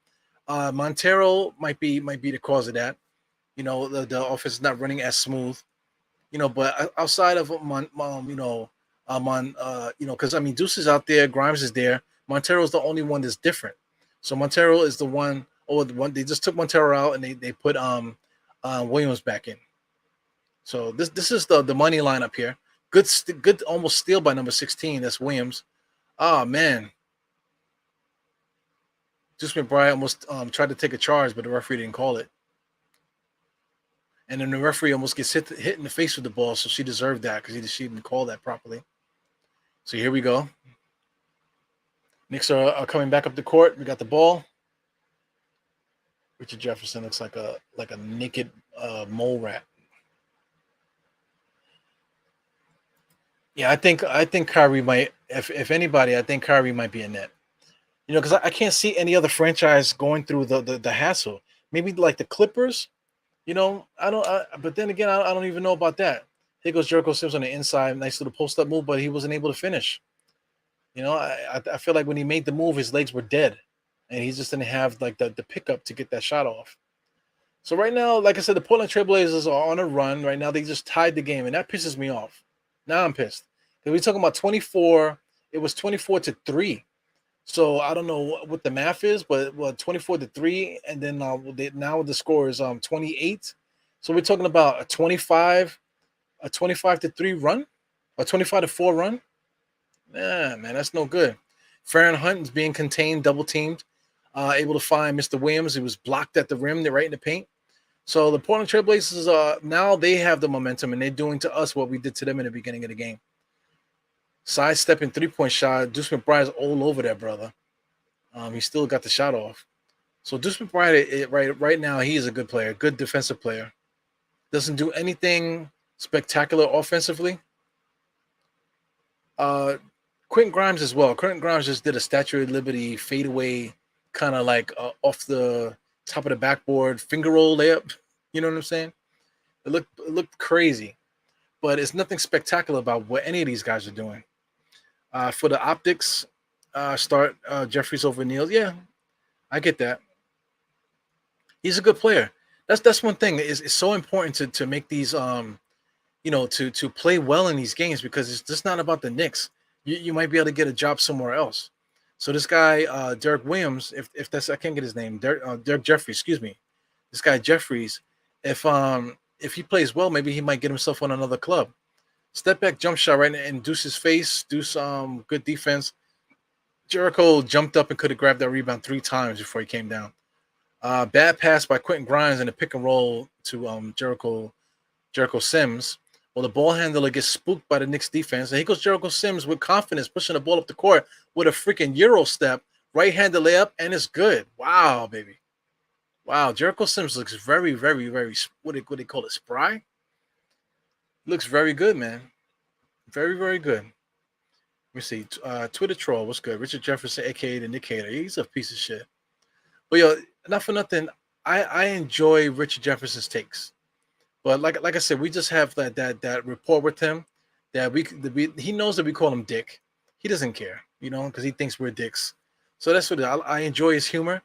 Montero might be the cause of that. The offense is not running as smooth. But outside of because I mean Deuce is out there, Grimes is there. Montero is the only one that's different. So Montero is the one. Oh, the one they just took Montero out and they put Williams back in. So this is the money line up here. Good almost steal by number 16. That's Williams. Oh man, Deuce McBride almost tried to take a charge, but the referee didn't call it. And then the referee almost gets hit in the face with the ball, so she deserved that because she didn't call that properly. So here we go. Knicks are coming back up the court. We got the ball. Richard Jefferson looks like a naked mole rat. Yeah, I think Kyrie might. If anybody, I think Kyrie might be a net. Because I can't see any other franchise going through the hassle. Maybe like the Clippers. I don't. But then again, I don't even know about that. Here goes Jericho Sims on the inside, nice little post up move, but he wasn't able to finish. I feel like when he made the move, his legs were dead, and he just didn't have like the pickup to get that shot off. So right now, like I said, the Portland Trailblazers are on a run. Right now, they just tied the game, and that pisses me off. Now I'm pissed. Because we're talking about 24. It was 24-3. So I don't know what the math is, but 24-3, and then now the score is 28. So we're talking about a 25-3 run, a 25-4 run. Yeah, man, that's no good. Farron Hunt is being contained, double teamed, able to find Mr. Williams. He was blocked at the rim. They're right in the paint. So the Portland Trailblazers, now they have the momentum, and they're doing to us what we did to them in the beginning of the game. Sidestepping three-point shot. Deuce McBride's all over that, brother. He still got the shot off. So Deuce McBride, right now, he is a good player, good defensive player. Doesn't do anything spectacular offensively. Quentin Grimes as well. Quentin Grimes just did a Statue of Liberty fadeaway, kind of like off the top of the backboard finger roll layup. You know what I'm saying? It looked crazy, but it's nothing spectacular about what any of these guys are doing. For the optics, start Jeffries over Neal. Yeah, I get that. He's a good player. That's one thing. It's so important to make these to play well in these games because it's just not about the Knicks. You might be able to get a job somewhere else. So this guy, Derek Williams, if that's I can't get his name, Derek Jeffries, excuse me. This guy Jeffries, if he plays well, maybe he might get himself on another club. Step back jump shot right in Deuce's face. Deuce, good defense. Jericho jumped up and could have grabbed that rebound 3 times before he came down. Bad pass by Quentin Grimes in a pick and roll to Jericho Sims. Well, the ball handler gets spooked by the Knicks defense. And here goes Jericho Sims with confidence, pushing the ball up the court with a freaking Euro step, right-handed layup, and it's good. Wow, baby. Wow, Jericho Sims looks very, very, very, what they call it, spry? Looks very good, man. Very, very good. Let me see. Twitter troll, what's good? Richard Jefferson, a.k.a. the Nick Hater. He's a piece of shit. But, not for nothing, I enjoy Richard Jefferson's takes. But like I said, we just have that rapport with him that he knows that we call him Dick. He doesn't care, because he thinks we're dicks. So that's what I enjoy his humor.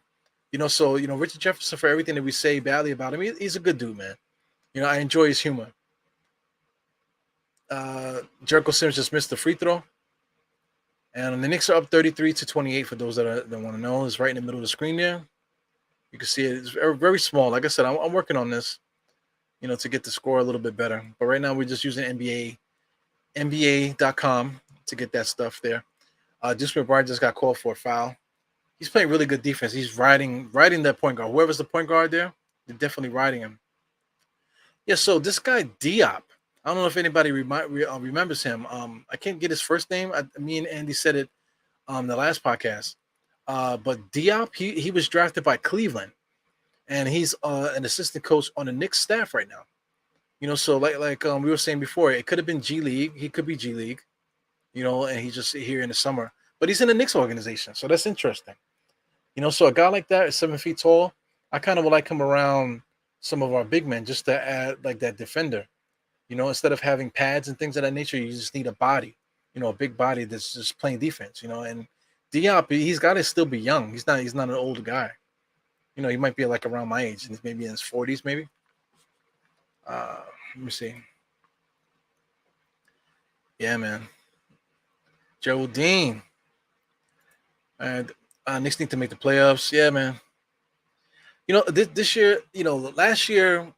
So Richard Jefferson, for everything that we say badly about him, he's a good dude, man. I enjoy his humor. Jericho Sims just missed the free throw, and the Knicks are up 33-28. For those that want to know, it's right in the middle of the screen there. You can see it. It's very, very small. Like I said, I'm working on this, to get the score a little bit better. But right now we're just using NBA.com to get that stuff there. Deuce McBride just got called for a foul. He's playing really good defense. He's riding that point guard. Whoever's the point guard there, they're definitely riding him. Yeah, so this guy Diop, I don't know if anybody remembers him. I can't get his first name. Me and Andy said it on the last podcast. But Diop, he was drafted by Cleveland, and he's an assistant coach on the Knicks staff right now. So like we were saying before, it could have been G League. He could be G League, and he's just here in the summer. But he's in the Knicks organization, so that's interesting. So a guy like that is 7 feet tall. I kind of would like him around some of our big men just to add like that defender. Instead of having pads and things of that nature, you just need a body, a big body that's just playing defense, and Diop, he's got to still be young. He's not an older guy. He might be like around my age, maybe in his 40s, maybe. Let me see. Yeah, man. Geraldine. And Knicks need to make the playoffs. Yeah, man. This year, last year,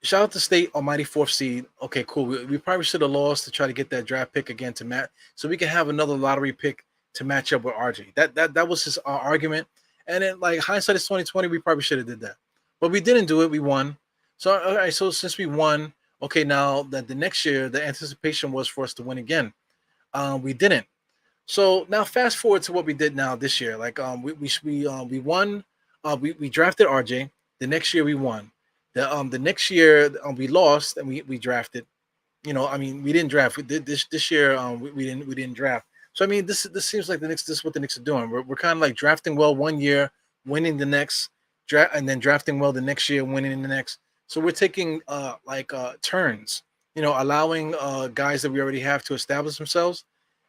shout out to State, almighty fourth seed. Okay, cool. We probably should have lost to try to get that draft pick again to match, so we can have another lottery pick to match up with RJ. That was his argument. And then, like, hindsight is 2020. We probably should have did that, but we didn't do it. We won. So all right. So since we won, okay, now that the next year the anticipation was for us to win again. We didn't. So now fast forward to what we did now this year. Like we won. We drafted RJ. The next year we won. The next year we lost and we drafted. We didn't draft. We did this year. We didn't draft. So this seems like this is what the Knicks are doing. We're kind of like drafting well one year, winning the next draft, and then drafting well the next year, winning in the next. So we're taking turns. Allowing guys that we already have to establish themselves,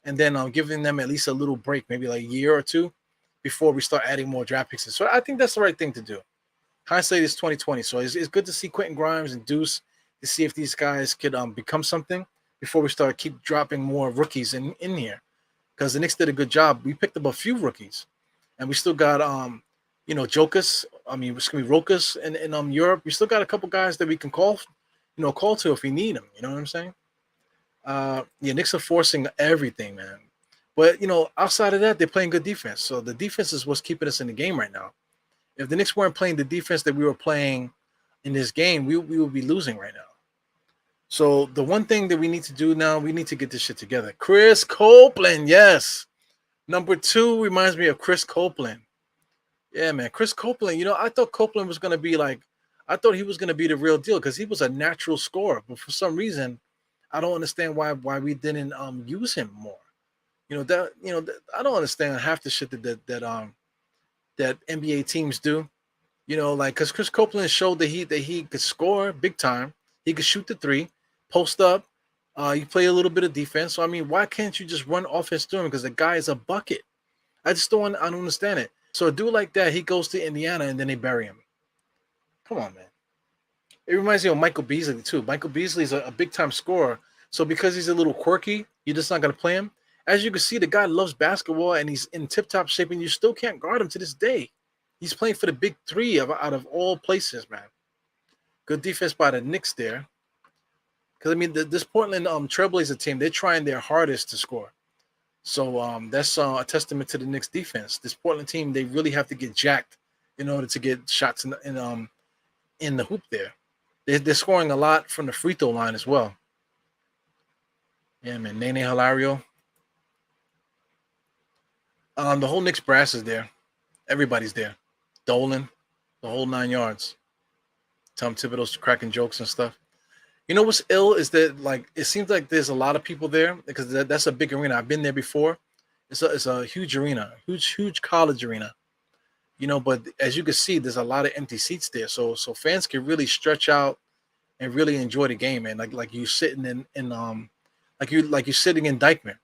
and then giving them at least a little break, maybe like a year or two, before we start adding more draft picks. So I think that's the right thing to do. Hindsight is 2020, so it's good to see Quentin Grimes and Deuce to see if these guys could become something before we start keep dropping more rookies in here. Because the Knicks did a good job. We picked up a few rookies, and we still got Jokas. It's gonna be Rokas in Europe. We still got a couple guys that we can call to if we need them. You know what I'm saying? Knicks are forcing everything, man. But outside of that, they're playing good defense. So the defense is what's keeping us in the game right now. If the Knicks weren't playing the defense that we were playing in this game, we would be losing right now. So the one thing that we need to do now, we need to get this shit together. Chris Copeland, yes. Number 2 reminds me of Chris Copeland. Yeah, man. Chris Copeland, I thought Copeland was going to be I thought he was going to be the real deal because he was a natural scorer. But for some reason, I don't understand why we didn't use him more. I don't understand half the shit that NBA teams do. Because Chris Copeland showed that he could score big time. He could shoot the 3, post up. You play a little bit of defense. So why can't you just run offense through him? Because the guy is a bucket. I don't understand it. So a dude like that, he goes to Indiana and then they bury him. Come on, man. It reminds me of Michael Beasley too. Michael Beasley is a big time scorer. So because he's a little quirky, you're just not going to play him. As you can see, the guy loves basketball and he's in tip-top shape, and you still can't guard him to this day. He's playing for the big 3 out of all places, man. Good defense by the Knicks there. Because, this Portland Trailblazer team, they're trying their hardest to score. So that's a testament to the Knicks defense. This Portland team, they really have to get jacked in order to get shots in the hoop there. They're scoring a lot from the free throw line as well. Yeah, man. Nene Hilario. The whole Knicks brass is there. Everybody's there. Dolan, the whole 9 yards. Tom Thibodeau's cracking jokes and stuff. What's ill is that it seems like there's a lot of people there because that's a big arena. I've been there before. It's a huge arena, huge college arena. But as you can see, there's a lot of empty seats there, so fans can really stretch out and really enjoy the game, man. Like you sitting in like you're sitting in Dykeman.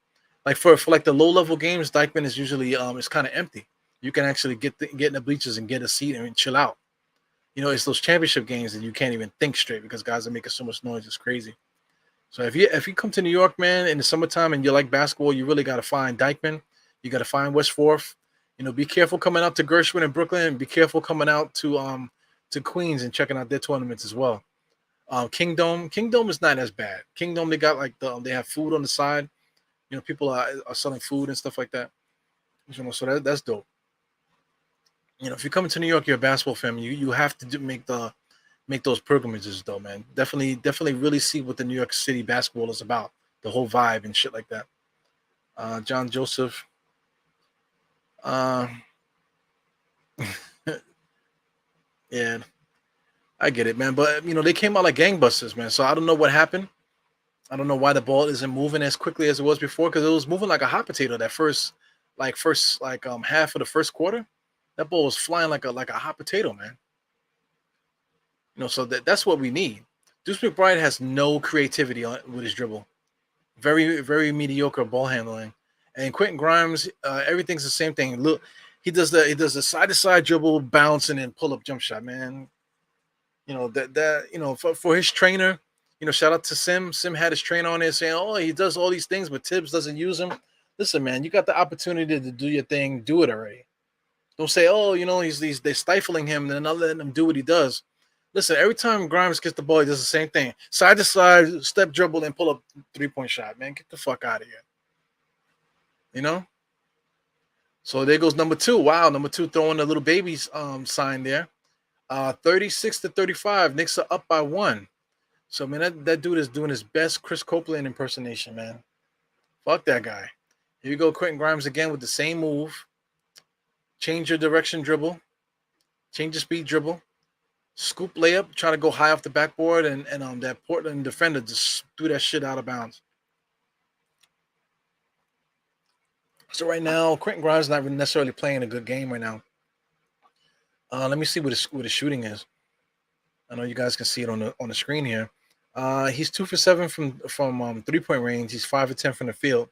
Like for like the low level games, Dykeman is usually it's kind of empty. You can actually get in the bleachers and get a seat and chill out. It's those championship games that you can't even think straight because guys are making so much noise. It's crazy. So if you come to New York, man, in the summertime and you like basketball, you really got to find Dykeman. You got to find West Fourth. Be careful coming out to Gershwin and Brooklyn, and be careful coming out to Queens and checking out their tournaments as well. Kingdom is not as bad. Kingdom, they got like they have food on the side. People are selling food and stuff like that. So that's dope. If you're coming to New York, you're a basketball fan. You have to make those pilgrimages though, man. Definitely really see what the New York City basketball is about, the whole vibe and shit like that. John Joseph. Uh, yeah, I get it, man. But they came out like gangbusters, man. So I don't know what happened. I don't know why the ball isn't moving as quickly as it was before, because it was moving like a hot potato that first half of the first quarter. That ball was flying like a hot potato, man. So that's what we need. Deuce McBride has no creativity with his dribble. Very, very mediocre ball handling. And Quentin Grimes, everything's the same thing. Look, he does the side to side dribble, bounce, and then pull up jump shot, man. For his trainer, shout out to Sim. Sim had his trainer on there saying, "Oh, he does all these things, but Tibbs doesn't use him." Listen, man, you got the opportunity to do your thing. Do it already. Don't say, "Oh, they're stifling him and not letting him do what he does." Listen, every time Grimes gets the ball, he does the same thing. Side to side, step dribble, and pull up 3-point shot, man. Get the fuck out of here. So there goes number 2. Wow, number 2 throwing the little babies sign there. 36-35. Knicks are up by 1. So, man, that dude is doing his best Chris Copeland impersonation, man. Fuck that guy. Here you go, Quentin Grimes again with the same move. Change your direction dribble. Change your speed dribble. Scoop layup, trying to go high off the backboard, and that Portland defender just threw that shit out of bounds. So right now, Quentin Grimes is not necessarily playing a good game right now. Let me see what his shooting is. I know you guys can see it on the screen here. He's 2 for 7 from 3-point range. He's 5 for 10 from the field.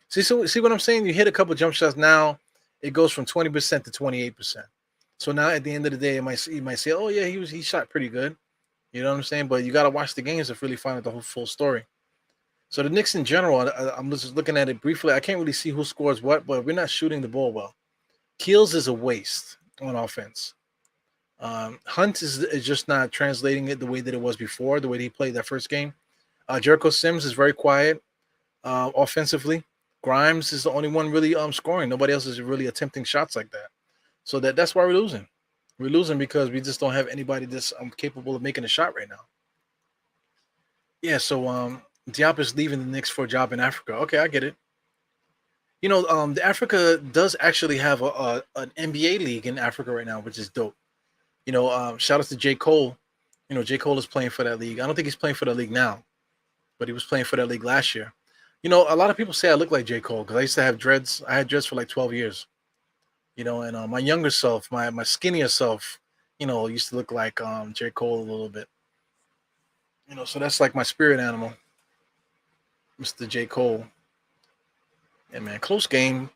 See what I'm saying? You hit a couple jump shots now, it goes from 20% to 28%. So now at the end of the day, you might say, "Oh yeah, he shot pretty good." You know what I'm saying? But you got to watch the games to really find out the whole full story. So the Knicks in general, I'm just looking at it briefly. I can't really see who scores what, but we're not shooting the ball well. Keels is a waste on offense. Hunt is just not translating it the way that it was before, the way that he played that first game. Jericho Sims is very quiet offensively. Grimes is the only one really scoring. Nobody else is really attempting shots like that. So that's why we're losing. We're losing because we just don't have anybody that's capable of making a shot right now. Yeah, so Diop is leaving the Knicks for a job in Africa. Okay, I get it. The Africa does actually have an NBA league in Africa right now, which is dope. Shout out to J. Cole. J. Cole is playing for that league. I don't think he's playing for that league now, but he was playing for that league last year. A lot of people say I look like J. Cole because I used to have dreads. I had dreads for like 12 years. And my younger self, my skinnier self, used to look like J. Cole a little bit. So that's like my spirit animal, Mr. J. Cole. Yeah, man, close game.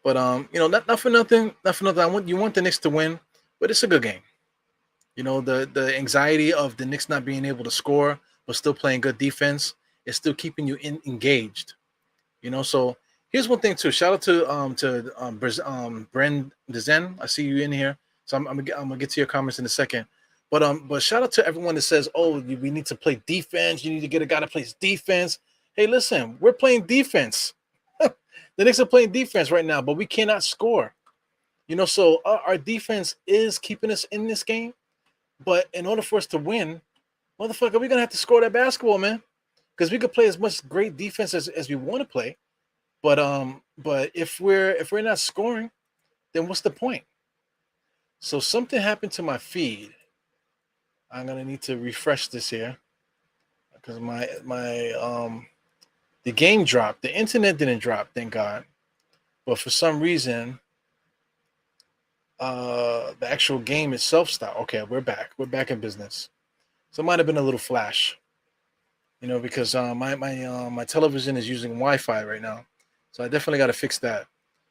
But not for nothing. Not for nothing. You want the Knicks to win, but it's a good game. The anxiety of the Knicks not being able to score but still playing good defense is still keeping you engaged. So here's one thing too. Shout out to Bren Dezen. I see you in here. So I'm gonna get to your comments in a second. But shout out to everyone that says, "Oh, we need to play defense. You need to get a guy that plays defense." Hey, listen, we're playing defense. The Knicks are playing defense right now, but we cannot score. So our defense is keeping us in this game. But in order for us to win, motherfucker, we're gonna have to score that basketball, man. Because we could play as much great defense as we want to play. But if we're not scoring, then what's the point? So something happened to my feed. I'm gonna need to refresh this here because the game dropped. The internet didn't drop, thank God. But for some reason, the actual game itself stopped. Okay, we're back. We're back in business. So it might have been a little flash, because my television is using Wi-Fi right now. So I definitely got to fix that.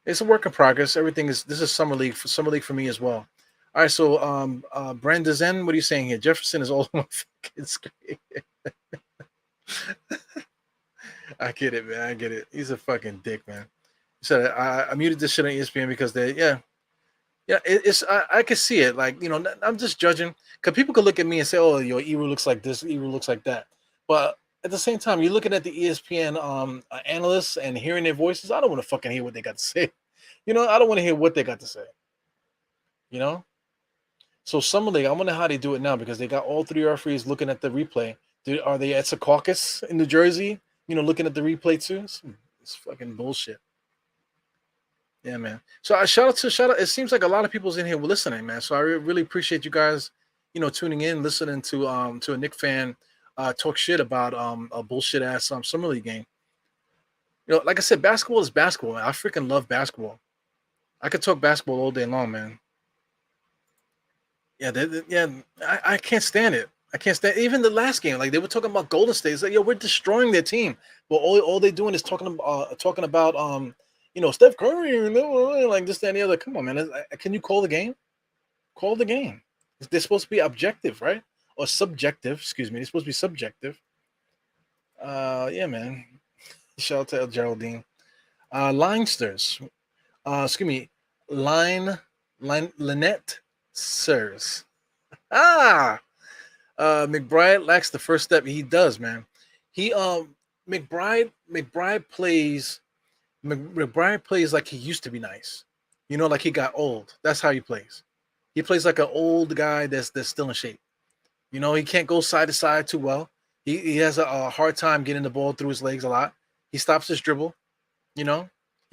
It's a work in progress. Everything is this is summer league for me as well. All right, so Brandon Zen, what are you saying here? Jefferson is all on my fucking screen. I get it, man. I get it. He's a fucking dick, man. So I muted this shit on ESPN because yeah, it's I can see it. Like I'm just judging because people could look at me and say, "Oh, your Eru looks like this, Eru looks like that," but at the same time, you're looking at the ESPN analysts and hearing their voices. I don't want to fucking hear what they got to say. I don't want to hear what they got to say. You know. So summer league, I wonder how they do it now because they got all three referees looking at the replay. Are they at Secaucus in New Jersey? Looking at the replay too. It's fucking bullshit. Yeah, man. So I shout out. It seems like a lot of people's in here were listening, man. So I really appreciate you guys, tuning in, listening to a Nick fan talk shit about a bullshit ass summer league game. Like I said, basketball is basketball, man. I freaking love basketball. I could talk basketball all day long, man. Yeah, yeah. I can't stand it. I can't stand even the last game. Like they were talking about Golden State. It's like, yo, we're destroying their team, but all they doing is talking about Steph Curry and like this, that, and the other. Come on, man. Can you call the game? Call the game. They're supposed to be objective, right? Or subjective. Excuse me. They're supposed to be subjective. Yeah, man. Shout out to Geraldine. Linesters. Excuse me. Lynette Sirs. Ah. McBride lacks the first step. He does, man. He McBride plays like he used to be nice. Like he got old. That's how he plays. He plays like an old guy that's still in shape. He can't go side to side too well. He has a hard time getting the ball through his legs a lot. He stops his dribble. He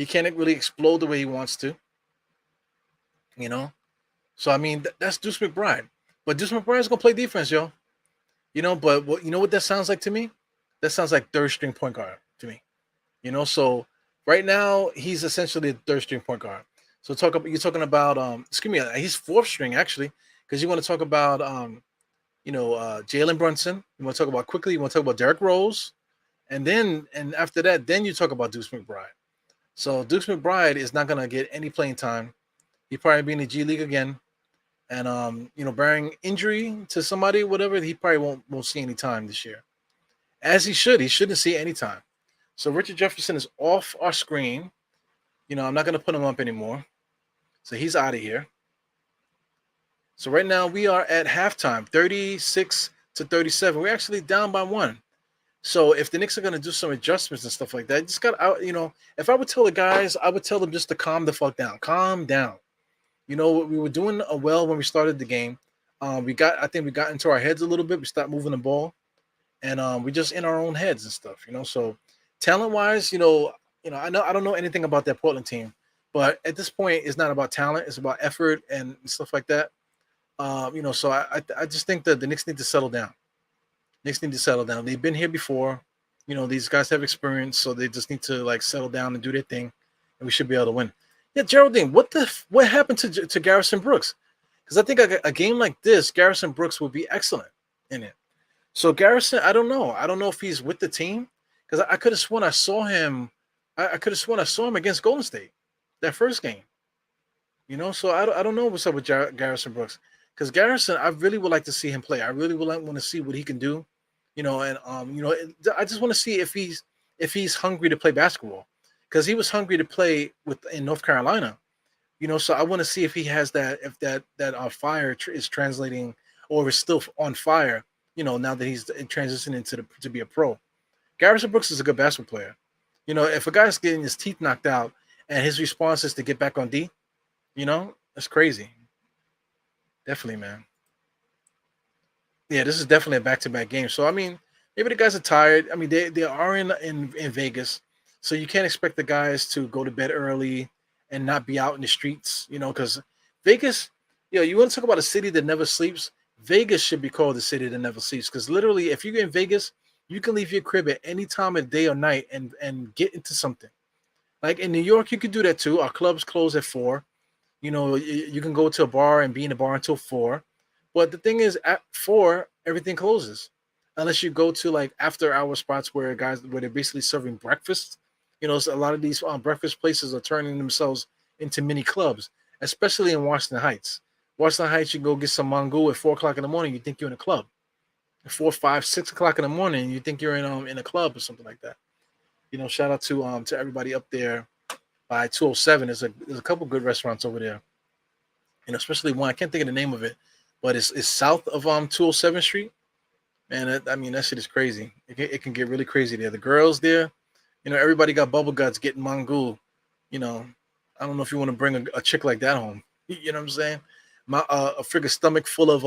can't really explode the way he wants to. So I mean that's Deuce McBride. But Deuce McBride's gonna play defense, yo. But what that sounds like to me? That sounds like third string point guard to me. So right now he's essentially a third string point guard. So you're talking about excuse me, he's fourth string actually, because you want to talk about Jalen Brunson. You want to talk about quickly. You want to talk about Derrick Rose, and after that, then you talk about Deuce McBride. So Deuce McBride is not gonna get any playing time. He'll probably be in the G League again. And barring injury to somebody, whatever, he probably won't see any time this year. As he should. He shouldn't see any time. So Richard Jefferson is off our screen. I'm not gonna put him up anymore. So he's out of here. So right now we are at halftime, 36-37. We're actually down by 1. So if the Knicks are gonna do some adjustments and stuff like that, just got out, if I would tell the guys, I would tell them just to calm the fuck down. Calm down. We were doing well when we started the game. I think we got into our heads a little bit. We stopped moving the ball, and we just in our own heads and stuff. So talent-wise, I don't know anything about that Portland team, but at this point, it's not about talent. It's about effort and stuff like that. So I just think that the Knicks need to settle down. Knicks need to settle down. They've been here before. These guys have experience, so they just need to like settle down and do their thing, and we should be able to win. Yeah, Geraldine, what happened to Garrison Brooks? Because I think a game like this, Garrison Brooks would be excellent in it. So Garrison, I don't know. I don't know if he's with the team because I could have sworn I saw him. I could have sworn I saw him against Golden State that first game. So I don't know what's up with Garrison Brooks because Garrison, I really would like to see him play. I really would want to see what he can do. And I just want to see if he's hungry to play basketball. Because he was hungry to play in North Carolina, So I want to see if he has that, if that fire is translating or is still on fire, now that he's transitioning to be a pro. Garrison Brooks is a good basketball player. If a guy's getting his teeth knocked out and his response is to get back on D, that's crazy. Definitely, man. Yeah, this is definitely a back-to-back game. So I mean, maybe the guys are tired. I mean, they are in Vegas. So you can't expect the guys to go to bed early and not be out in the streets, because Vegas, you want to talk about a city that never sleeps? Vegas should be called the city that never sleeps because literally if you're in Vegas, you can leave your crib at any time of day or night and get into something. Like in New York, you can do that too. Our clubs close at 4. You can go to a bar and be in a bar until 4. But the thing is, at 4, everything closes. Unless you go to like after hour spots where they're basically serving breakfast. You know, a lot of these breakfast places are turning themselves into mini clubs, especially in Washington Heights. Washington Heights, you go get some mango at 4 o'clock in the morning. You think you're in a club. At 4, 5, 6 o'clock in the morning, you think you're in a club or something like that. You know, shout out to everybody up there by 207. There's a couple good restaurants over there. You know, especially one I can't think of the name of it, but it's south of 207th Street. Man, I mean that shit is crazy. It can get really crazy there. The girls there, you know, everybody got bubble guts getting mango. You know, I don't know if you want to bring a chick like that home. You know what I'm saying? A friggin' stomach full of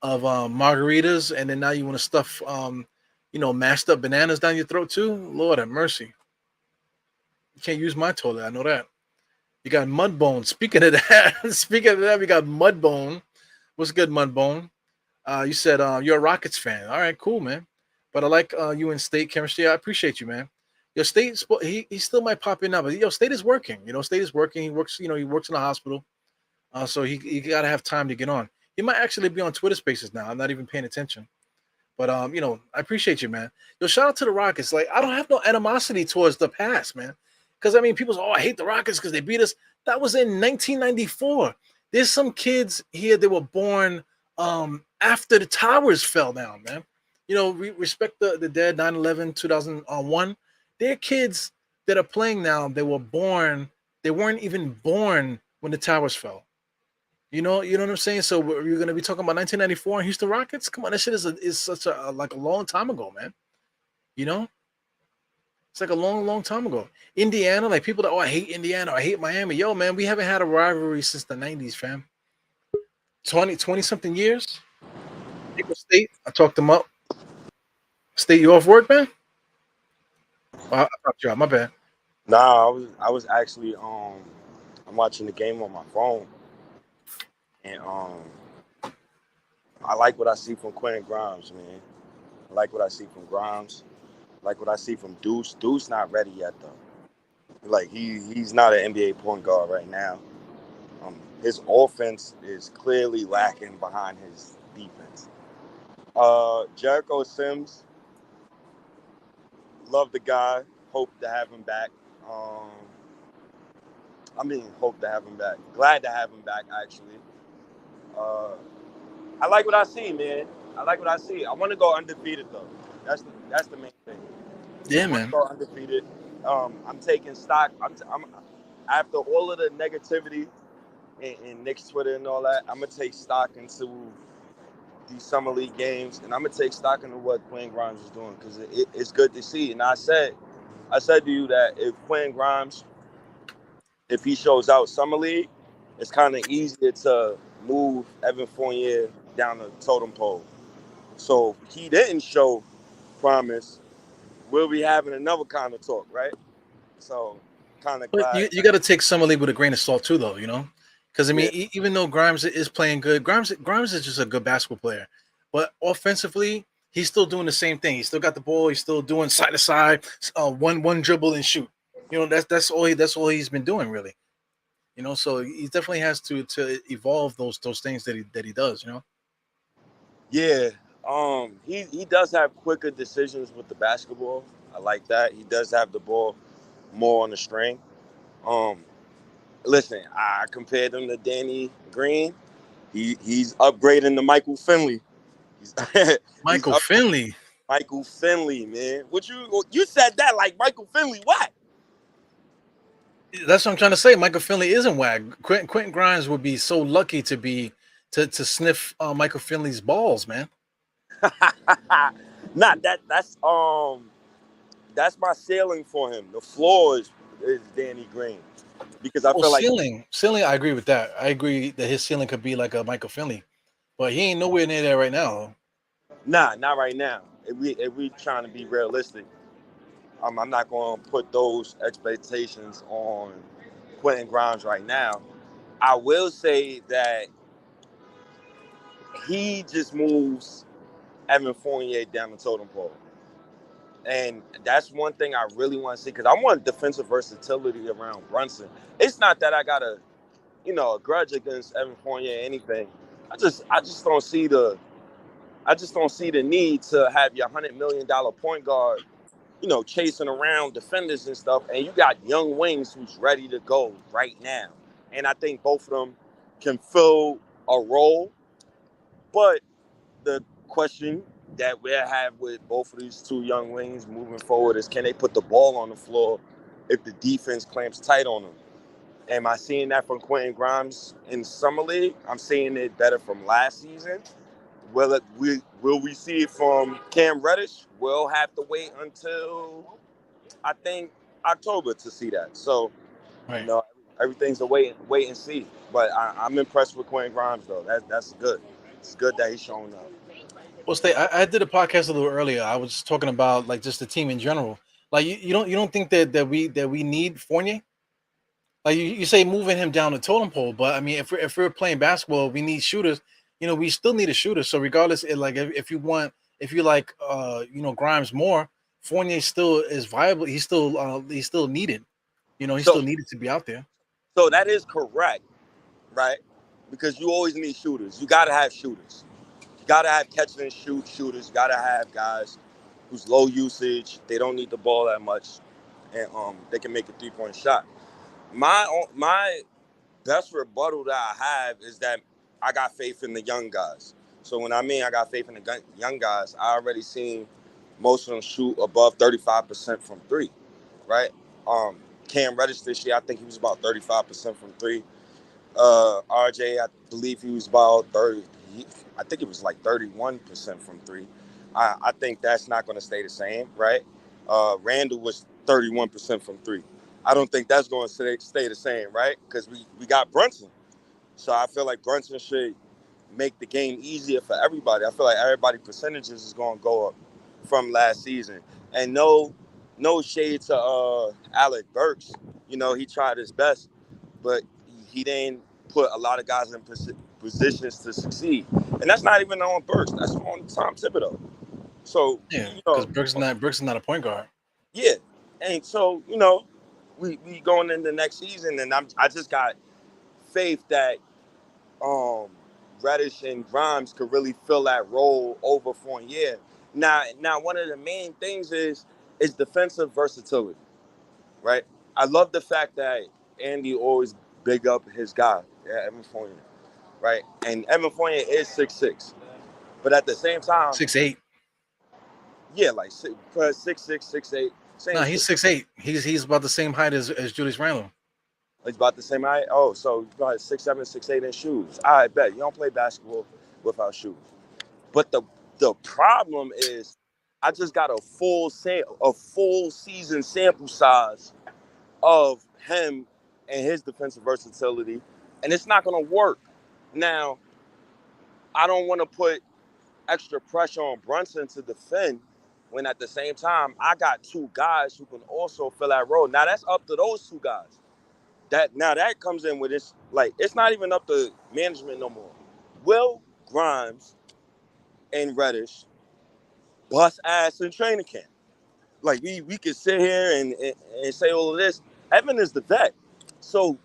margaritas, and then now you want to stuff mashed up bananas down your throat too. Lord have mercy. You can't use my toilet. I know that. You got Mudbone. Speaking of that, we got Mudbone. What's good, Mudbone? You said you're a Rockets fan. All right, cool, man. But I like you in State chemistry. I appreciate you, man. Your State, he still might pop in now, but State is working. You know, State is working. He works. You know, he works in the hospital, so he got to have time to get on. He might actually be on Twitter Spaces now. I'm not even paying attention. But I appreciate you, man. Yo, shout out to the Rockets. Like, I don't have no animosity towards the past, man. Because I mean, people say, "Oh, I hate the Rockets because they beat us." That was in 1994. There's some kids here that were born after the towers fell down, man. You know, respect the dead, 9/11, 2001. They're kids that are playing now. They were born. They weren't even born when the towers fell. You know what I'm saying? So we're gonna be talking about 1994 and Houston Rockets. Come on, that shit is such a like a long time ago, man. You know, it's like a long, long time ago. Indiana, like people that I hate Indiana, I hate Miami. Yo, man, we haven't had a rivalry since the 90s, fam. 20 something years. Nickel State, I talked them up. State, you off work, man? Oh, I talked you out. My bad. Nah, I was actually I'm watching the game on my phone, and I like what I see from Quentin Grimes, man. I like what I see from Grimes. I like what I see from Deuce. Deuce not ready yet though. Like he's not an NBA point guard right now. His offense is clearly lacking behind his defense. Jericho Sims, love the guy. Hope to have him back. Um, hope to have him back. Glad to have him back, actually. Uh, I like what I see, man. I like what I see. I want to go undefeated, though. That's the main thing. Yeah, I want to man. go undefeated. I'm taking stock. I'm after all of the negativity in Knicks Twitter and all that. I'm gonna take stock into these summer league games, and I'm gonna take stock into what Quentin Grimes is doing because it's good to see. And I said to you that if Quentin Grimes, if he shows out summer league, it's kind of easier to move Evan Fournier down the totem pole. So if he didn't show promise, we'll be having another kind of talk, right? So kind of But glad. you got to take Summer League with a grain of salt too, though. You know, because I mean, Yeah, even though Grimes is playing good, Grimes is just a good basketball player. But offensively, he's still doing the same thing. He still got the ball. He's still doing side to side, one dribble and shoot. You know, that's all he's been doing really. You know, so he definitely has to evolve those things that he does. You know. yeah. He does have quicker decisions with the basketball. I like that. He does have the ball more on the string. Um, Listen, I compared him to Danny Green. He's upgrading to Michael Finley. He's he's Michael up Finley. Michael Finley, man. What you said that like Michael Finley? What? That's what I'm trying to say. Michael Finley isn't whack. Quentin Grimes would be so lucky to sniff Michael Finley's balls, man. Not that. That's my ceiling for him. The floor is Danny Green because I Well, feel like ceiling. I agree with that. I agree that his ceiling could be like a Michael Finley, but he ain't nowhere near there right now. not right now. If we trying to be realistic, I'm not going to put those expectations on Quentin Grimes right now. I will say that he just moves Evan Fournier down the totem pole. And that's one thing I really want to see because I want defensive versatility around Brunson. It's not that I got a grudge against Evan Fournier or anything. I just don't see the need to have your $100 million point guard chasing around defenders and stuff, and you got young wings who's ready to go right now. And I think both of them can fill a role. But the question that we'll have with both of these two young wings moving forward is, can they put the ball on the floor if the defense clamps tight on them? Am I seeing that from Quentin Grimes in Summer League? I'm seeing it better from last season. Will we see it from Cam Reddish? We'll have to wait until, I think, October to see that. So, you Right. know, everything's a wait and see. But I'm impressed with Quentin Grimes, though. That's good. It's good that he's showing up. Well, stay. I did a podcast a little earlier. I was talking about like just the team in general. Like you don't think that we need Fournier? Like you say moving him down the totem pole, but I mean if we're playing basketball, we need shooters. We still need a shooter. So regardless, like if you like Grimes more, Fournier still is viable. He's still needed. He's So, still needed to be out there. so that is correct, right? Because you always need shooters. You got to have shooters. You got to have catch and shoot shooters. You got to have guys who's low usage. They don't need the ball that much, and they can make a 3-point shot. My best rebuttal that I have is that I got faith in the young guys. So when I mean I got faith in the young guys, I already seen most of them shoot above 35% from three, right? Cam Reddish this year, I think he was about 35% from three. RJ, I believe he was about 30. I think it was like 31% from three. I think that's not going to stay the same, right? Randall was 31% from three. I don't think that's going to stay the same, right? Because we got Brunson. So I feel like Brunson should make the game easier for everybody. I feel like everybody's percentages is going to go up from last season. And no shade to Alec Burks. He tried his best, but he didn't put a lot of guys in positions to succeed. And that's not even on Burks. That's on Tom Thibodeau. So, Yeah, because Brooks is not a point guard. yeah. And so, we going into next season, and I just got faith that um Reddish and Grimes could really fill that role over Fournier. Now one of the main things is defensive versatility, right? I love the fact that Andy always big up his guy, Evan Fournier, right? And Evan Fournier is 6'6", but at the same time, 6'8". yeah, like 6'6", 6'8", No, same he's shit. 6'8". He's about the same height as Julius Randle. He's about the same height. Oh, so you got 6'7", 6'8" in shoes. I bet you don't play basketball without shoes. But the problem is, I just got a full season sample size of him and his defensive versatility, and it's not going to work. Now, I don't want to put extra pressure on Brunson to defend when at the same time I got two guys who can also fill that role. Now that's up to those two guys. That comes in with this, like, it's not even up to management no more. Will Grimes and Reddish bust ass in training camp? Like we could sit here and say all of this. Evan is the vet. So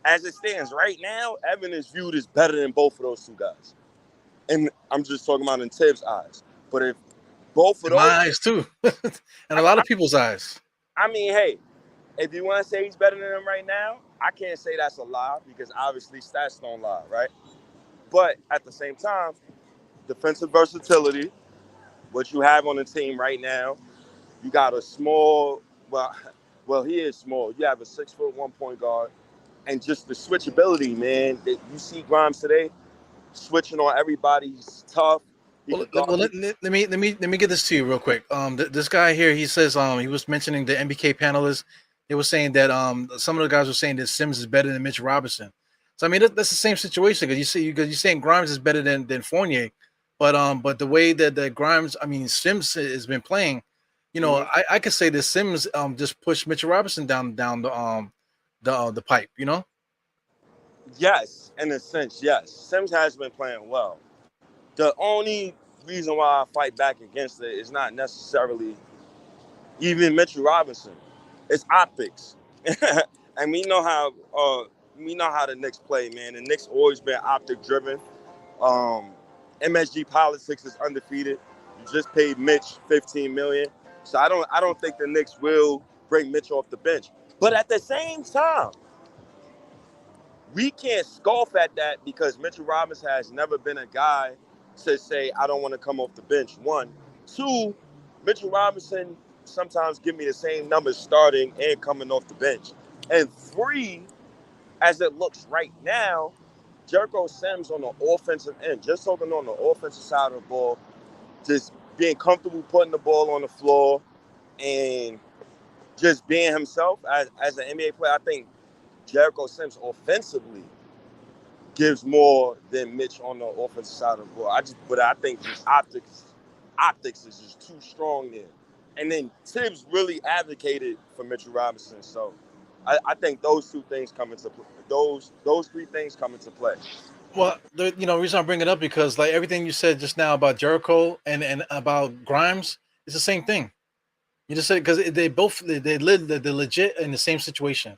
as it stands right now, Evan is viewed as better than both of those two guys. And I'm just talking about in Tibbs' eyes. But if both of In my those, eyes too, and I, a lot I, of people's eyes. I mean, hey, if you want to say he's better than him right now, I can't say that's a lie because obviously stats don't lie, right? But at the same time, defensive versatility, what you have on the team right now, you got a small, well, he is small. You have a 6'1" point guard, and just the switchability, man. That you see Grimes today, switching on everybody. He's tough. He Well, could let, guard well, people. let me get this to you real quick. This guy here, he says, he was mentioning the MBK panelists. They were saying that some of the guys were saying that Sims is better than Mitch Robinson. So I mean, that's the same situation because you're saying Grimes is better than Fournier, but the way that Grimes, I mean, Sims has been playing, Mhm. I could say that Sims just pushed Mitch Robinson down the pipe. Yes, in a sense, yes. Sims has been playing well. The only reason why I fight back against it is not necessarily even Mitchell Robinson. It's optics, and we know how the Knicks play, man. The Knicks always been optic driven. Um, MSG Politics is undefeated. You just paid Mitch $15 million, So I don't think the Knicks will bring Mitch off the bench. But at the same time, we can't scoff at that because Mitchell Robinson has never been a guy to say, I don't want to come off the bench. One. Two, Mitchell Robinson sometimes give me the same numbers starting and coming off the bench. And three, as it looks right now, Jericho Sims on the offensive end, just talking on the offensive side of the ball, just being comfortable putting the ball on the floor and just being himself as an NBA player. I think Jericho Sims offensively gives more than Mitch on the offensive side of the ball. But I think just optics is just too strong there. And then Tibbs really advocated for Mitchell Robinson, so I think those two things come into play. Those three things come into play. Well, the reason I bring it up because like everything you said just now about Jericho and about Grimes, it's the same thing. You just said because they both they're legit in the same situation.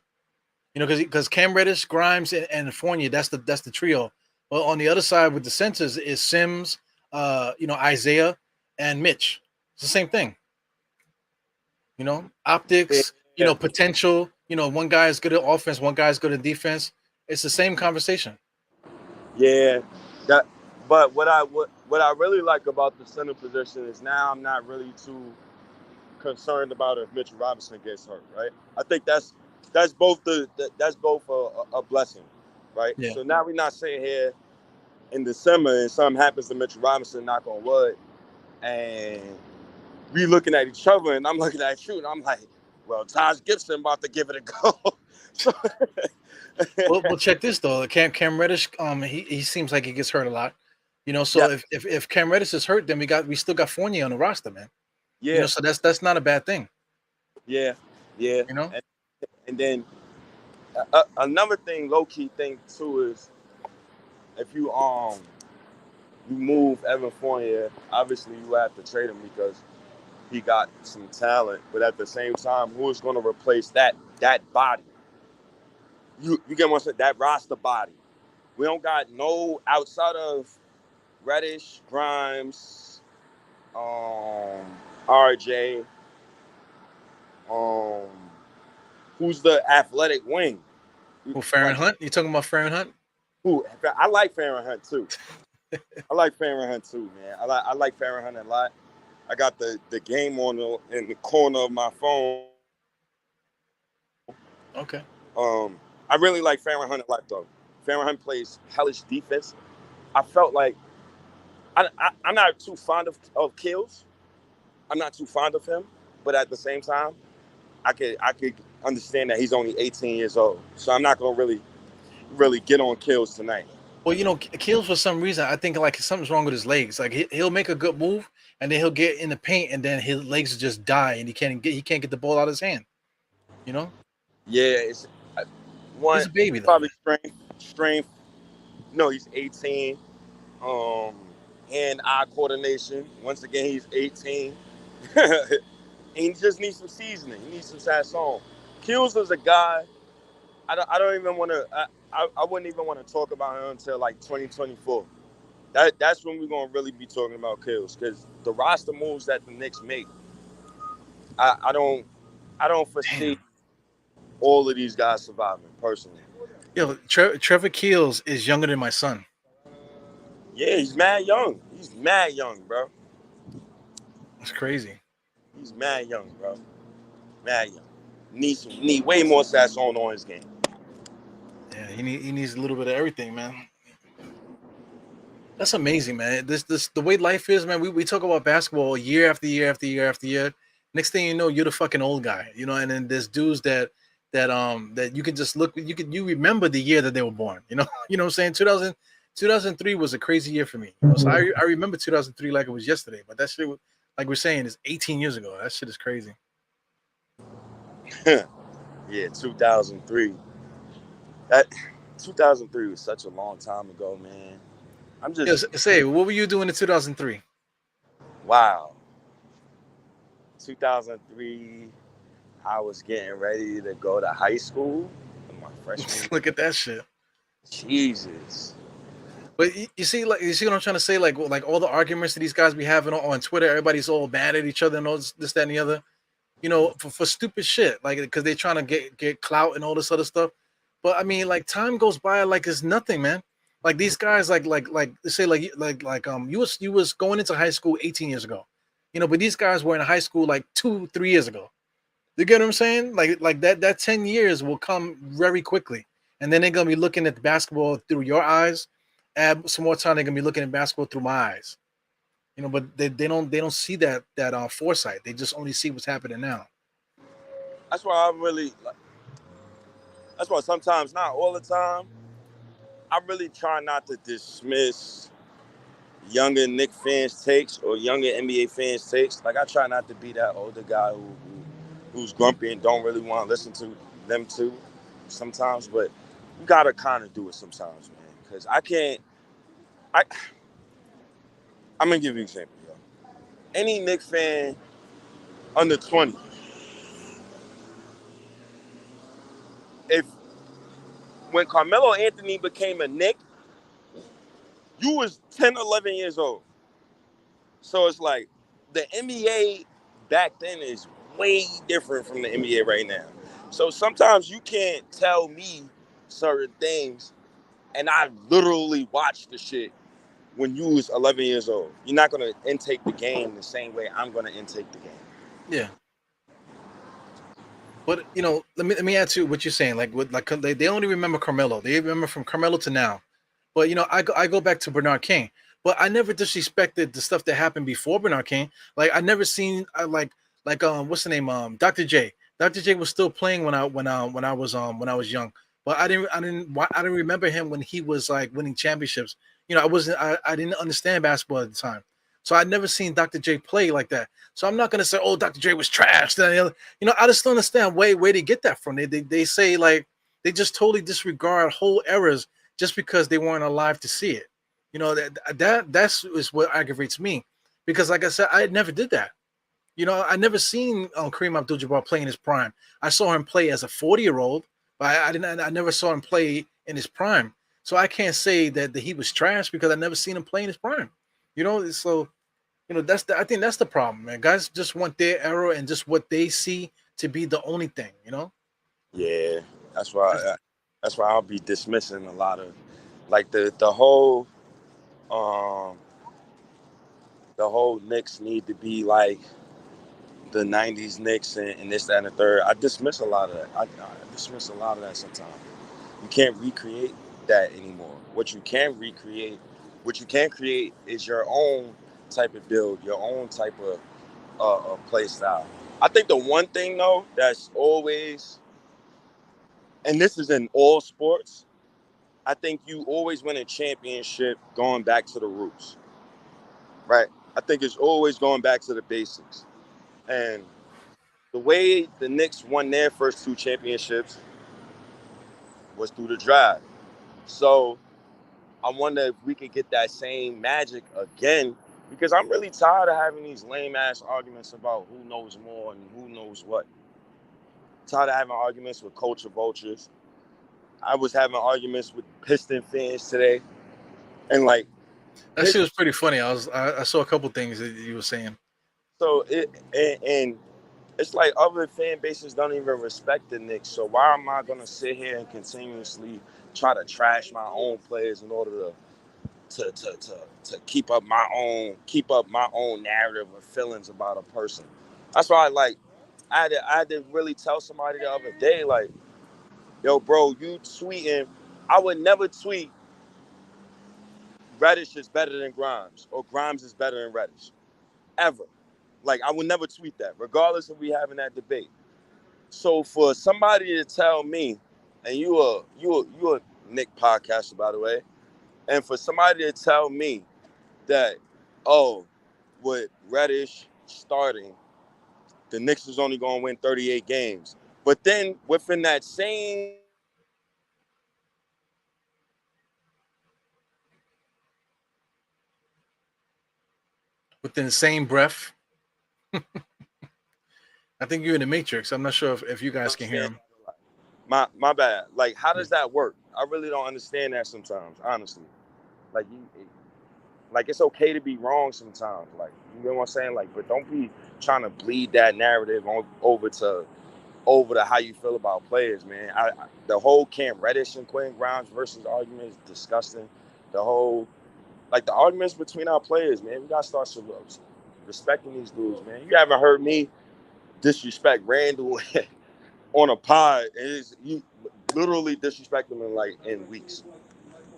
Because Cam Reddish, Grimes, and Fournier, that's the trio. Well, on the other side with the centers is Sims, Isaiah, and Mitch. It's the same thing. Optics, Yeah. potential. One guy is good at offense, one guy is good at defense. It's the same conversation. Yeah, but what I really like about the center position is now I'm not really too concerned about if Mitchell Robinson gets hurt, right? I think that's both a blessing, right? Yeah. So now we're not sitting here in December and something happens to Mitchell Robinson, knock on wood, and we looking at each other and I'm looking at you and I'm like, well, Taj Gibson about to give it a go. So, Well, check this though. Cam Reddish, he seems like he gets hurt a lot. So yeah, if Cam Reddish is hurt, then we still got Fournier on the roster, man. yeah, So that's not a bad thing. yeah, yeah. You know. And then another thing, low key thing too, is if you move Evan Fournier, obviously you have to trade him because he got some talent. But at the same time, who is going to replace that body? You get what I'm saying? That roster body. We don't got no outside of Reddish, Grimes, RJ. Who's the athletic wing? Who, Farron Hunt? You talking about Farron Hunt? Who? I like Farron Hunt too. I like Farron Hunt too, man. I like Farron Hunt a lot. I got the game in the corner of my phone. Okay. I really like Farron Hunt a lot though. Farron Hunt plays hellish defense. I felt like I'm not too fond of Kills. I'm not too fond of him, but at the same time, I could understand that he's only 18 years old. So I'm not gonna really get on Kills tonight. Well, Kills for some reason I think like something's wrong with his legs. Like he'll make a good move and then he'll get in the paint and then his legs just die and he can't get the ball out of his hand. Yeah, it's one. He's a baby though. Probably strength. No, he's 18. Hand-eye coordination. Once again, he's 18. And he just needs some seasoning. He needs some sazon. Kills is a guy. I don't even want to. I wouldn't even want to talk about him until like 2024. That's when we're gonna really be talking about Kills because the roster moves that the Knicks make. I don't foresee all of these guys surviving personally. Yo, Trevor Keels is younger than my son. Yeah, he's mad young. He's mad young, bro. It's crazy. He's mad young, bro. Mad young. Need way more stats on his game. Yeah, he needs a little bit of everything, man. That's amazing, man. This the way life is, man. We talk about basketball year after year after year after year. Next thing you know, you're the fucking old guy, and then there's dudes that you can just look, you remember the year that they were born, you know what I'm saying? 2003 was a crazy year for me. So I remember 2003 like it was yesterday, but that shit was, like we're saying, is 18 years ago. That shit is crazy. Yeah, 2003. That 2003 was such a long time ago, man. I'm just say, what were you doing in 2003? Wow. 2003, I was getting ready to go to high school in my freshman. Look at that shit. Jesus. But you see what I'm trying to say? Like all the arguments that these guys be having on Twitter, everybody's all mad at each other and all this, that, and the other. for stupid shit, like because they're trying to get clout and all this other stuff. But I mean, like time goes by like it's nothing, man. Like these guys, like let's say you was going into high school 18 years ago, but these guys were in high school like 2 3 years ago. You get what I'm saying? Like that 10 years will come very quickly, and then they're gonna be looking at the basketball through your eyes. Add some more time, they're gonna be looking at basketball through my eyes. But they don't see that foresight. They just only see what's happening now. That's why I'm really. That's why sometimes, not all the time, I really try not to dismiss younger Knicks fans' takes or younger NBA fans' takes. Like I try not to be that older guy who's grumpy and don't really want to listen to them too sometimes. But you gotta kind of do it sometimes, man. Because I can't. I'm gonna give you an example, yo. Any Knicks fan under 20, if when Carmelo Anthony became a Knick, you was 10, 11 years old. So it's like the NBA back then is way different from the NBA right now. So sometimes you can't tell me certain things, and I literally watched the shit when you was 11 years old. You're not gonna intake the game the same way I'm gonna intake the game. Yeah. But let me add to what you're saying. Like with like they only remember Carmelo. They remember from Carmelo to now. But I go back to Bernard King. But I never disrespected the stuff that happened before Bernard King. Like I never seen what's the name Dr. J. Dr. J was still playing when I was young. But I didn't remember him when he was like winning championships. I didn't understand basketball at the time. So I never seen Dr. J play like that. So I'm not gonna say, oh, Dr. J was trash. I just don't understand where they get that from. They say like they just totally disregard whole eras just because they weren't alive to see it. That's is what aggravates me, because like I said, I never did that. I never seen Kareem Abdul-Jabbar play in his prime. I saw him play as a 40-year-old, but I didn't. I never saw him play in his prime. So I can't say that he was trash because I never seen him play in his prime. So I think that's the problem, man. Guys just want their era and just what they see to be the only thing. Yeah, that's That's, why. That's why I'll be dismissing a lot of, like um the whole Knicks need to be like the '90s Knicks and this, that, and the third. I dismiss a lot of that. I dismiss a lot of that sometimes. You can't recreate that anymore. What you can create is your own type of build, your own type of play style. I think the one thing though that's always, and this is in all sports, I think you always win a championship going back to the roots, right? I think it's always going back to the basics. And the way the Knicks won their first two championships was through the draft. So I wonder if we could get that same magic again, because I'm really tired of having these lame ass arguments about who knows more and who knows what. Tired of having arguments with culture vultures. I was having arguments with Piston fans today, and like, that shit was pretty funny. I saw a couple things that you were saying. so and it's like other fan bases don't even respect the Knicks. So why am I gonna sit here and continuously try to trash my own players in order to keep up my own narrative or feelings about a person? That's why I had to really tell somebody the other day, like, yo, bro, you tweeting. I would never tweet Reddish is better than Grimes or Grimes is better than Reddish. Ever. Like, I would never tweet that, regardless of we having that debate. So for somebody to tell me, and you a Nick podcaster, by the way, and for somebody to tell me that, oh, with Reddish starting, the Knicks is only going to win 38 games. But then within that same Within the same breath, I think you're in the Matrix. I'm not sure if you guys can hear understand, him. my bad. Like, how Yeah. does that work? I really don't understand that sometimes, honestly. Like it's okay to be wrong sometimes. Like, you know what I'm saying? Like, but don't be trying to bleed that narrative over to how you feel about players, man. The whole Cam Reddish and Quentin Grimes versus argument is disgusting. The whole the arguments between our players, man. We gotta start respecting these dudes, man. You haven't heard me disrespect Randall on a pod. You literally disrespect him in weeks.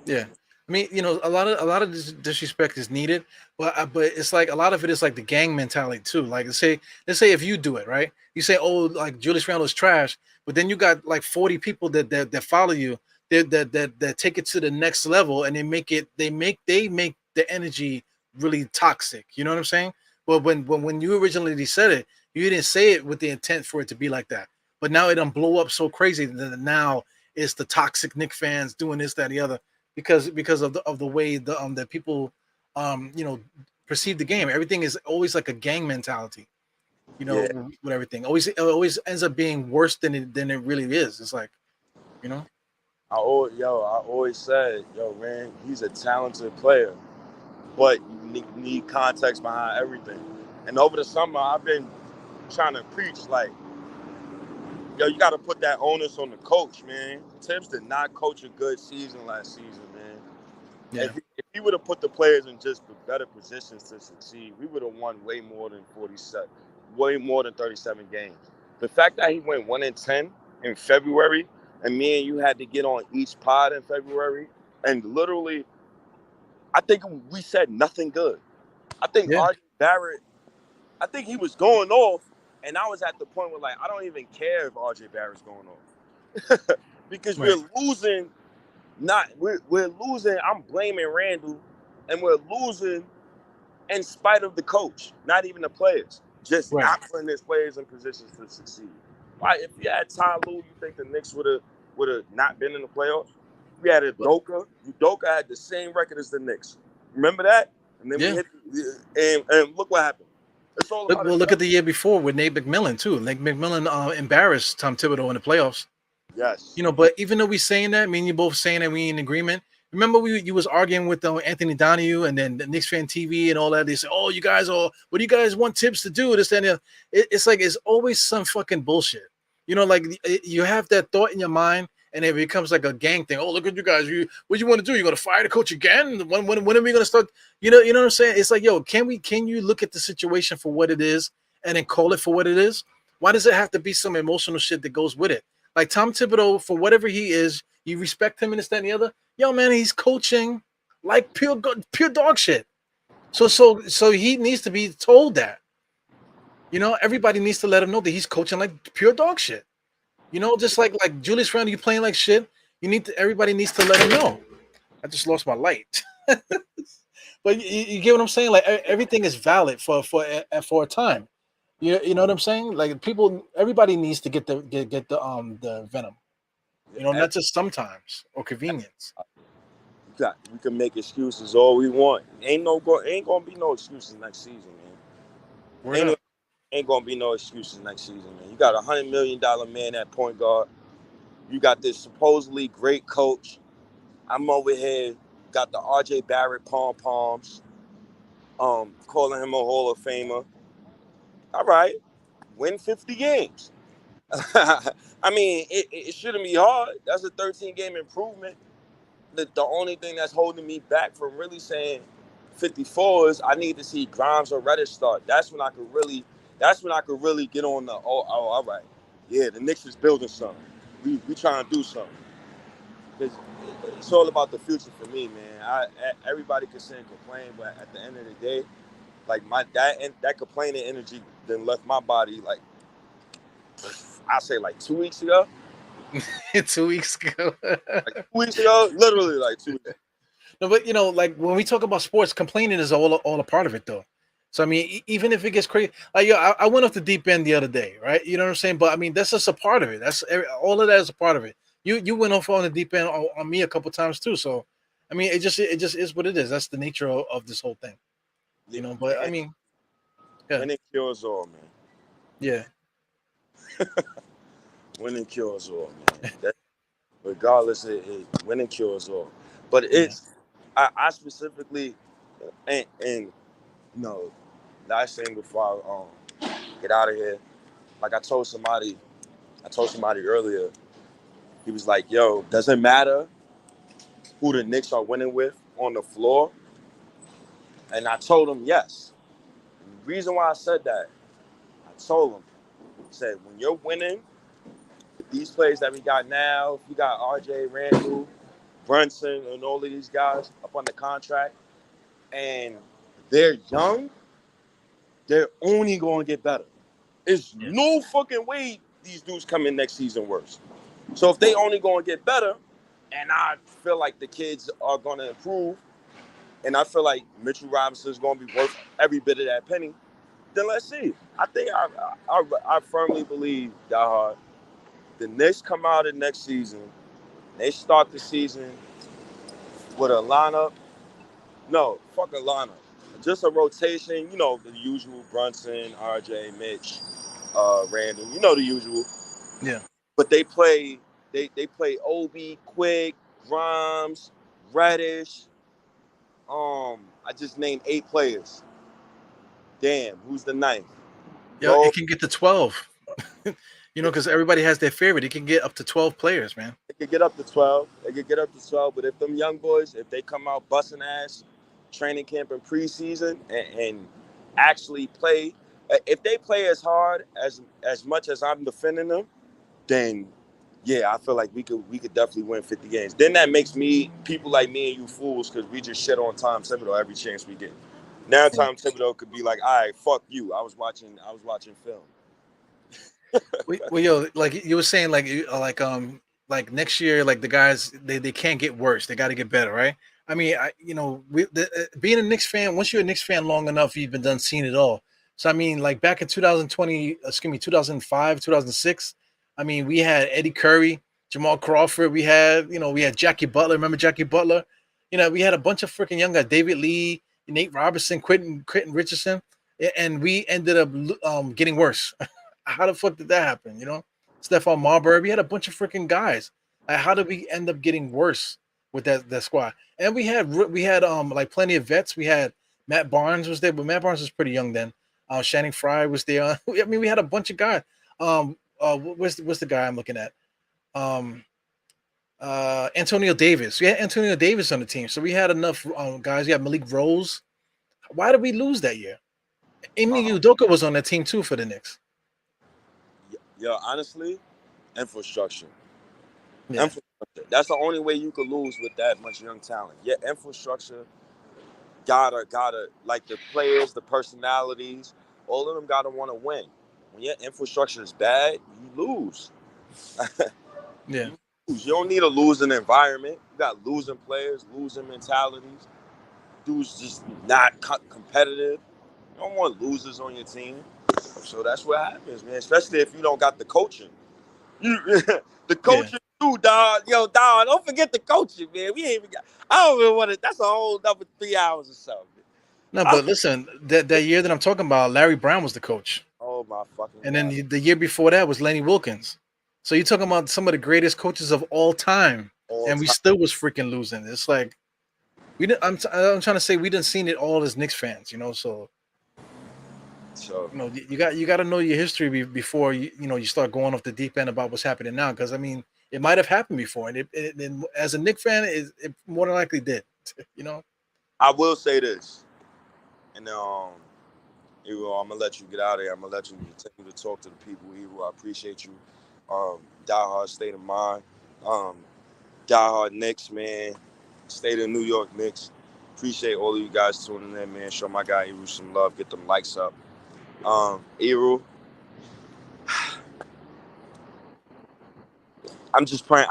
Yeah, I mean, a lot of this disrespect is needed, but it's like a lot of it is like the gang mentality too. Like let's say if you do it right, you say, oh, like Julius Randle's trash, but then you got like 40 people that follow you, that take it to the next level, and they make the energy really toxic. You know what I'm saying? But when you originally said it, you didn't say it with the intent for it to be like that. But now it don't blow up so crazy that now it's the toxic Nick fans doing this, that, and the other because of the way that people you know perceive the game. Everything is always like a gang mentality. Yeah, With everything, it always ends up being worse than it really is. It's like you know, I always said, yo, man, he's a talented player, but you need context behind everything. And over the summer, I've been trying to preach yo, you got to put that onus on the coach, man. Tibbs did not coach a good season last season, man. yeah, If he would have put the players in just the better positions to succeed, we would have won way more than 37 games. The fact that he went 1-10 in February, and me and you had to get on each pod in February, and literally, I think we said nothing good. I think yeah, RJ Barrett, I think he was going off, and I was at the point where I don't even care if RJ Barrett's going off because right, we're losing. We're losing. I'm blaming Randall, and we're losing in spite of the coach, not even the players, just right. not putting his players in positions to succeed. Right? If you had Ty Lue, you think the Knicks would have not been in the playoffs? We had But Udoka. Udoka had the same record as the Knicks. Remember that? And then we yeah, hit, and look what happened. It's all look about well, look at the adjustment. year before with Nate McMillan too. Nate McMillan embarrassed Tom Thibodeau in the playoffs. Yes. But even though we saying that, me and you both saying that we in agreement. Remember, you was arguing with Anthony Donahue and then the Knicks fan TV and all that. They say, "Oh, you guys are what do you guys want Tibbs to do?" This and that. It's like it's always some fucking bullshit. Like you have that thought in your mind, and it becomes like a gang thing. Oh, look at you guys! What you want to do? You going to fire the coach again? When are we going to start? You know what I'm saying? It's like, yo, can you look at the situation for what it is and then call it for what it is? Why does it have to be some emotional shit that goes with it? Like Tom Thibodeau, for whatever he is, you respect him and this, that, and the other. Yo, man, he's coaching like pure dog shit. So he needs to be told that. Everybody needs to let him know that he's coaching like pure dog shit. Just like Julius Randle, you playing like shit. Everybody needs to let him know. I just lost my light. But you get what I'm saying? Like everything is valid for a time. You know what I'm saying? Like everybody needs to get the venom. Yeah, Not just sometimes or convenience. we can make excuses all we want. Ain't gonna be no excuses next season, man. Word Ain't no, up. ain't gonna be no excuses next season, man. You got $100 million man at point guard. You got this supposedly great coach. I'm over here, got the RJ Barrett pom poms, calling him a Hall of Famer. All right, win 50 games. I mean, it shouldn't be hard. That's a 13 game improvement. The only thing that's holding me back from really saying 54 is I need to see Grimes or Reddish start. That's when I could really get on the all right. Yeah, the Knicks is building something. We trying to do something. Because it's all about the future for me, man. Everybody can say and complain, but at the end of the day, like that complaining energy then left my body I say 2 weeks ago. 2 weeks ago. 2 weeks ago, literally 2 weeks. No, but like when we talk about sports, complaining is all a part of it, though. So I mean, even if it gets crazy, like I went off the deep end the other day, right? You know what I'm saying? But I mean, that's just a part of it. All of that is a part of it. You went off on the deep end on me a couple times too. So I mean, it just is what it is. That's the nature of this whole thing, But I Man, mean, yeah, winning cures all, man. yeah, Winning cures all, man. Regardless, winning cures all. But yeah, I specifically, and last thing before get out of here. Like I told somebody earlier, he was like, yo, doesn't matter who the Knicks are winning with on the floor. And I told him yes. And the reason why I said that, I told him, I said, when you're winning with these players that we got now, if you got RJ, Randall, Brunson, and all of these guys up on the contract, and they're young, they're only going to get better. There's no fucking way these dudes come in next season worse. So if they only going to get better, and I feel like the kids are going to improve, and I feel like Mitchell Robinson is going to be worth every bit of that penny, then let's see. I think I firmly believe, diehard, the Knicks come out of next season, they start the season with a lineup. No, fuck a lineup. Just a rotation, you know, the usual Brunson, RJ, Mitch, Randall, you know the usual. Yeah. But they play Obi, Quick, Grimes, Reddish. I just named 8 players. Damn, who's the ninth? Yeah, it can get to 12. Because everybody has their favorite. It can get up to 12 players, man. It could get up to 12. It could get up to 12. But if them young boys, if they come out busting ass, training camp and preseason, and actually play, if they play as hard as much as I'm defending them, then yeah, I feel like we could definitely win 50 games. Then that makes people like me and you fools, because we just shit on Tom Thibodeau every chance we get. Now Tom Thibodeau could be like, all right, fuck you. I was watching film. Well, yo, like you were saying, like next year, like the guys, they can't get worse. They got to get better, right? I mean, being a Knicks fan, once you're a Knicks fan long enough, you've been done seeing it all. So I mean, like back in 2005, 2006. I mean, we had Eddie Curry, Jamal Crawford. We had Jackie Butler. Remember Jackie Butler? We had a bunch of freaking young guys: David Lee, Nate Robinson, Quentin Richardson, and we ended up getting worse. How the fuck did that happen? Stephon Marbury. We had a bunch of freaking guys. How did we end up getting worse with that squad? And we had like plenty of vets. We had Matt Barnes was there, but Matt Barnes was pretty young then. Channing Frye was there. I mean, we had a bunch of guys. What's the guy I'm looking at? Antonio Davis. We had Antonio Davis on the team, so we had enough guys. We had Malik Rose. Why did we lose that year? Amy Udoka was on that team too for the Knicks. Yeah, honestly, infrastructure. Yeah. Infrastructure. That's the only way you could lose with that much young talent. Yeah, infrastructure gotta like the players, the personalities, all of them gotta want to win. When your infrastructure is bad, you lose. Yeah. You don't need a losing environment. You got losing players, losing mentalities. Dudes just not competitive. You don't want losers on your team. So that's what happens, man. Especially if you don't got the coaching. The coaching too, dog. Yo, dog, don't forget the coaching, man. We ain't even got. I don't even want to. That's a whole another 3 hours or so. No, but listen, that year that I'm talking about, Larry Brown was the coach. Oh my fucking. And then the year before that was Lenny Wilkins. So you're talking about some of the greatest coaches of all time, and we still was freaking losing. It's like we didn't. I'm trying to say we didn't seen it all as Knicks fans, So you got to know your history before you start going off the deep end about what's happening now. Because I mean, it might have happened before, and it as a Knicks fan, it more than likely did. I will say this, and I'm gonna let you get out of here. I'm gonna let you continue to talk to the people. I appreciate you. Diehard State of Mind. Diehard Knicks, man. State of New York Knicks. Appreciate all of you guys tuning in, man. Show my guy Eru some love. Get them likes up. Eru. I'm just praying.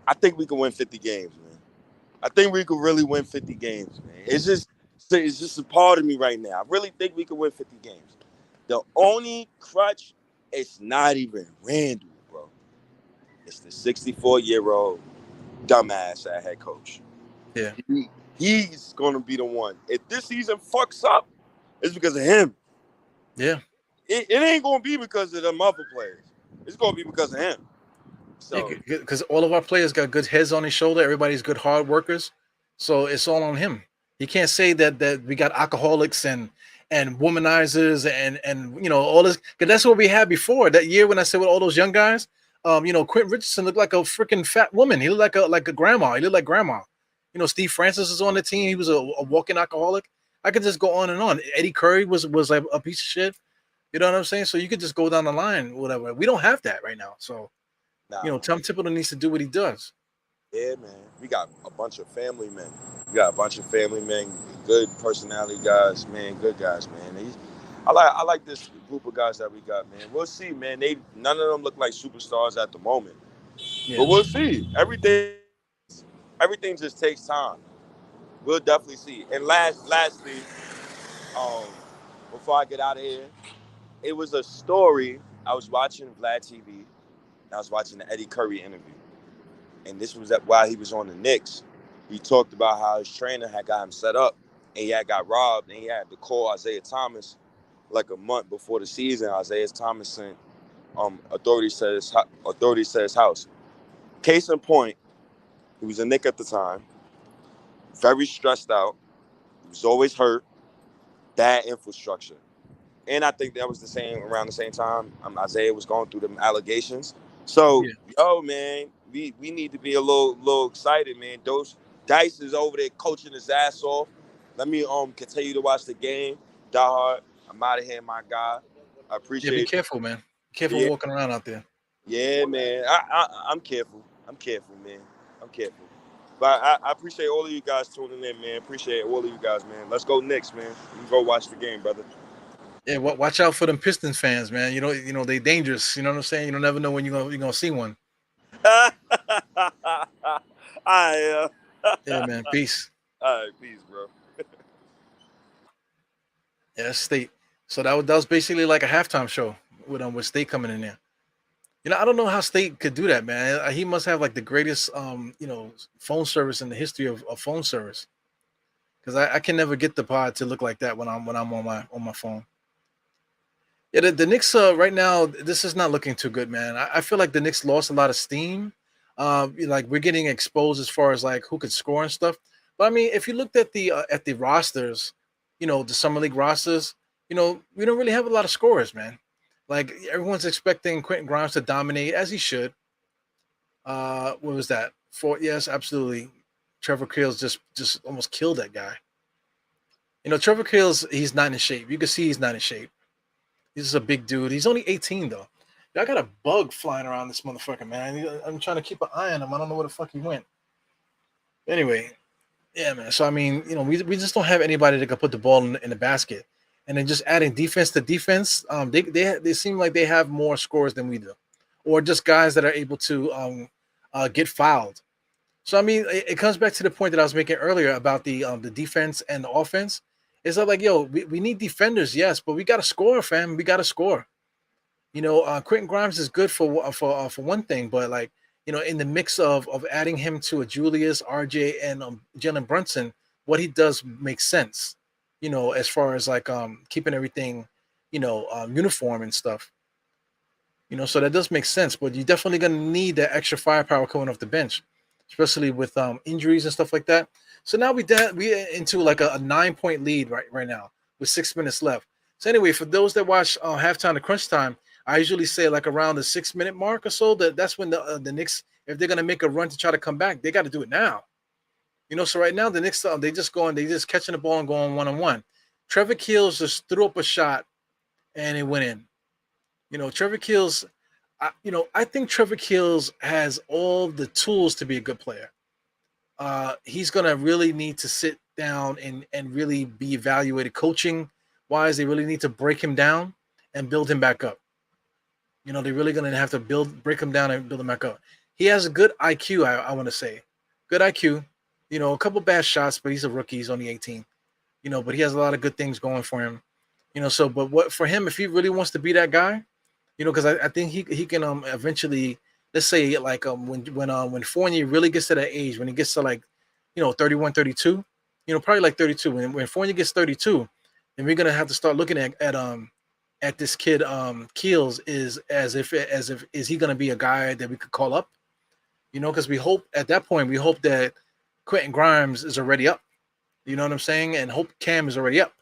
I think we can win 50 games, man. I think we could really win 50 games, man. It's just a part of me right now. I really think we could win 50 games. The only crutch, it's not even Randall, bro. It's the 64-year-old dumbass at head coach. Yeah. He's going to be the one. If this season fucks up, it's because of him. Yeah. It ain't going to be because of them other players. It's going to be because of him. So, because all of our players got good heads on his shoulder. Everybody's good hard workers. So it's all on him. He can't say that we got alcoholics and and womanizers and all this. Because that's what we had before that year when I said with all those young guys. Quentin Richardson looked like a freaking fat woman. He looked like a grandma. He looked like grandma. Steve Francis was on the team. He was a walking alcoholic. I could just go on and on. Eddie Curry was like a piece of shit. You know what I'm saying? So you could just go down the line, whatever. We don't have that right now. So, Nah, Tom Thibodeau needs to do what he does. yeah, man. We got a bunch of family men. We got a bunch of family men, good personality guys, man, good guys, man. I like this group of guys that we got, man. We'll see, man. None of them look like superstars at the moment, Yeah. but we'll see. Everything just takes time. We'll definitely see. And lastly, um, before I get out of here, it was a story. I was watching Vlad TV. And I was watching the Eddie Curry interview, and this was while he was on the Knicks. He talked about how his trainer had got him set up, and he had got robbed, and he had to call Isaiah Thomas like a month before the season. Isaiah Thomas sent authorities to his house. Case in point, he was a Knick at the time, very stressed out. He was always hurt, bad infrastructure. And I think that was around the same time Isaiah was going through them allegations. So, Yeah. yo, man, we need to be a little excited, man. Those Dice is over there coaching his ass off. Let me continue to watch the game. Die hard. I'm out of here, my guy. I Yeah. Be appreciate. careful, man. Be careful Yeah, walking around out there. yeah, man. I'm careful. I'm careful, man. I'm careful. But I appreciate all of you guys tuning in, man. Appreciate all of you guys, man. Let's go Knicks, man. We can go watch the game, brother. Yeah. Watch out for them Pistons fans, man. They dangerous. You know what I'm saying? You don't never know when you're gonna see one. I Yeah, man. Peace. all right, peace, bro. Yeah, that's State. So that was basically like a halftime show with State coming in there. I don't know how State could do that, man. He must have like the greatest phone service in the history of phone service. Because I can never get the pod to look like that when I'm on my phone. Yeah, the Knicks right now, this is not looking too good, man. I feel like the Knicks lost a lot of steam. Like we're getting exposed as far as like who could score and stuff. But I mean, if you looked at the rosters, the summer league rosters, we don't really have a lot of scorers, man. Like everyone's expecting Quentin Grimes to dominate as he should. What was that? Yes, absolutely. Trevor Keels just almost killed that guy. Trevor Keels, he's not in shape. You can see he's not in shape. He's just a big dude. He's only 18 though. I got a bug flying around this motherfucker, man. I'm trying to keep an eye on him. I don't know where the fuck he went. Anyway, yeah, man. So I mean, we just don't have anybody that can put the ball in the basket. And then just adding defense to defense, they seem like they have more scores than we do, or just guys that are able to get fouled. So I mean, it comes back to the point that I was making earlier about the defense and the offense. It's like, yo, we need defenders, yes, but we got to score, fam. We got to score. Quentin Grimes is good for one thing, but like, in the mix of adding him to a Julius, RJ, and Jalen Brunson, what he does makes sense. As far as like keeping everything, uniform and stuff. So that does make sense, but you're definitely gonna need that extra firepower coming off the bench, especially with injuries and stuff like that. So now we into like a 9-point lead right now with 6 minutes left. So anyway, for those that watch halftime to crunch time, I usually say like around the 6-minute mark or so. That's when the Knicks, if they're gonna make a run to try to come back, they got to do it now. So right now the Knicks they just catching the ball and going 1-on-1. Trevor Keels just threw up a shot and it went in. Trevor Keels, I think Trevor Keels has all the tools to be a good player. He's gonna really need to sit down and really be evaluated coaching wise. They really need to break him down and build him back up. They're really gonna have to break him down and build him back up. He has a good IQ, I want to say, good IQ. A couple bad shots, but he's a rookie. He's only 18. But he has a lot of good things going for him. So but what for him, if he really wants to be that guy, because I think he can eventually, let's say like when Fournier really gets to that age, when he gets to like 31, 32, probably like 32. When Fournier gets 32, then we're gonna have to start looking at this kid Keels as if is he gonna be a guy that we could call up, because we hope at that point that Quentin Grimes is already up, you know what I'm saying, and hope Cam is already up.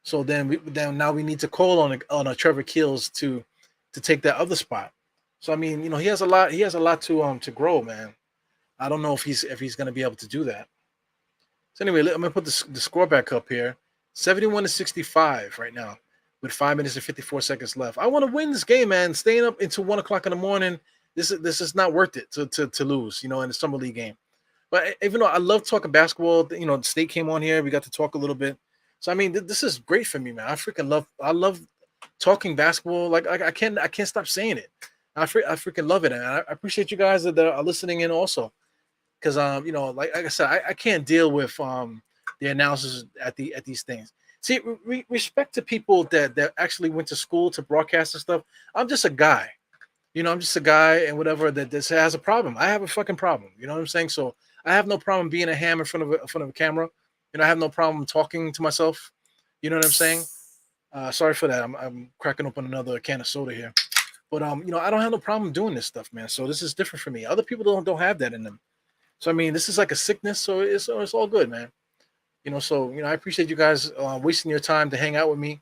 So then now we need to call on a Trevor Keels to take that other spot. So I mean, he has a lot to grow, man. I don't know if he's going to be able to do that. So anyway, I'm gonna put the score back up here, 71-65 right now, with 5 minutes and 54 seconds left. I want to win this game, man. Staying up until 1 o'clock in the morning, this is not worth it to lose, in the summer league game. But even though I love talking basketball, the state came on here, we got to talk a little bit. So I mean, this is great for me, man. I love talking basketball. Like I can't stop saying it. I freaking love it, and I appreciate you guys that are listening in also, because like I said, I can't deal with the analysis at these things. See, respect to people that actually went to school to broadcast and stuff. I'm just a guy, I'm just a guy and whatever that this has a problem. I have a fucking problem. You know what I'm saying? So I have no problem being a ham in front of a camera. I have no problem talking to myself. You know what I'm saying? Sorry for that. I'm cracking open another can of soda here. But I don't have no problem doing this stuff, man. So this is different for me. Other people don't have that in them. So I mean, this is like a sickness, so it's all good, man. So I appreciate you guys wasting your time to hang out with me.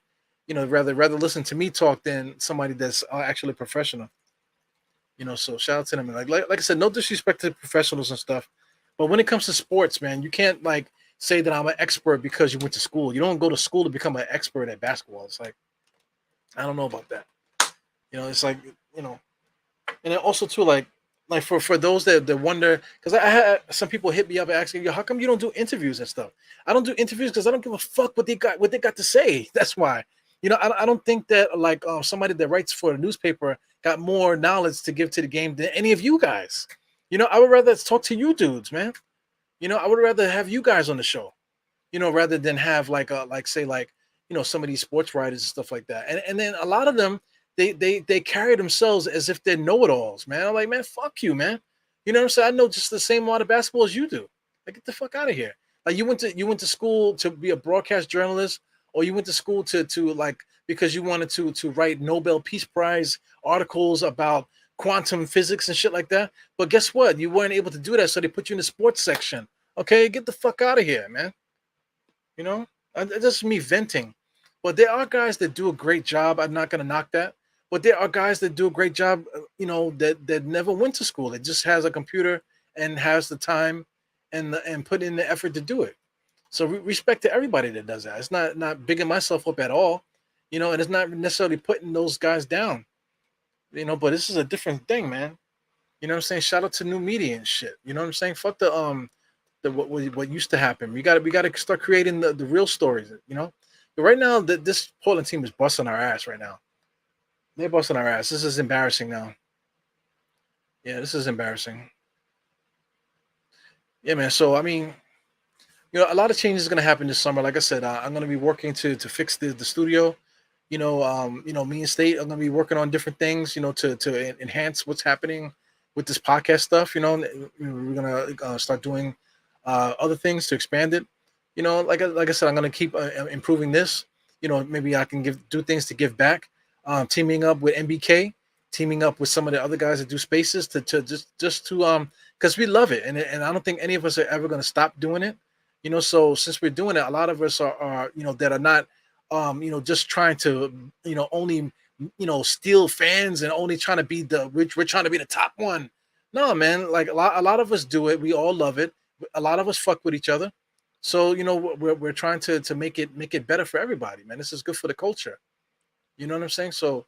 Rather listen to me talk than somebody that's actually professional. So shout out to them. Like I said, no disrespect to professionals and stuff, but when it comes to sports, man, you can't like say that I'm an expert because you went to school. You don't go to school to become an expert at basketball. It's like I don't know about that. It's like you know, and then also too like for those that wonder, because I had some people hit me up and asking, "Yo, how come you don't do interviews and stuff?" I don't do interviews because I don't give a fuck what they got to say. That's why. I don't think that like somebody that writes for a newspaper got more knowledge to give to the game than any of you guys. I would rather talk to you dudes, man. I would rather have you guys on the show. Rather than have like say like some of these sports writers and stuff like that. And then a lot of them they carry themselves as if they're know-it-alls, man. I'm like, man, fuck you, man. You know what I'm saying? I know just the same amount of basketball as you do. Like, get the fuck out of here. Like you went to school to be a broadcast journalist, or you went to school to like because you wanted to write Nobel Peace Prize articles about quantum physics and shit like that. But guess what? You weren't able to do that, so they put you in the sports section. Okay, get the fuck out of here, man. You know, that's just me venting. But there are guys that do a great job. I'm not gonna knock that. But there are guys that do a great job. That never went to school. That just has a computer and has the time and put in the effort to do it. So respect to everybody that does that. It's not bigging myself up at all. And it's not necessarily putting those guys down. But this is a different thing, man. You know what I'm saying? Shout out to new media and shit. You know what I'm saying? Fuck what used to happen. We got to start creating the real stories. But right now this Portland team is busting our ass right now. They're busting our ass. This is embarrassing now. Yeah, this is embarrassing. Yeah, man. So I mean, a lot of changes is gonna happen this summer. Like I said, I'm gonna be working to fix the studio. Me and State are gonna be working on different things. To enhance what's happening with this podcast stuff. We're gonna start doing other things to expand it. Like I said, I'm gonna keep improving this. Maybe I can do things to give back. Teaming up with MBK, teaming up with some of the other guys that do spaces to just to because we love it, and I don't think any of us are ever gonna stop doing it. So since we're doing it, a lot of us are that are not just trying to only steal fans and only trying to be we're trying to be the top one. No, man, like a lot of us do it. We all love it. A lot of us fuck with each other. So we're trying to make it better for everybody, man. This is good for the culture. You know what I'm saying? So